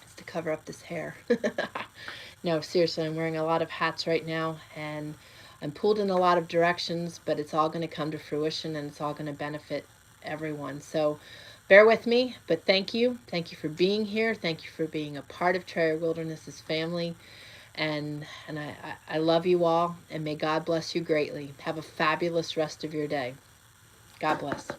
It's to cover up this hair. No, seriously, I'm wearing a lot of hats right now, and I'm pulled in a lot of directions, but it's all going to come to fruition, and it's all going to benefit everyone. So bear with me, but thank you. Thank you for being here. Thank you for being a part of Trayer Wilderness's family. And I love you all, and may God bless you greatly. Have a fabulous rest of your day. God bless.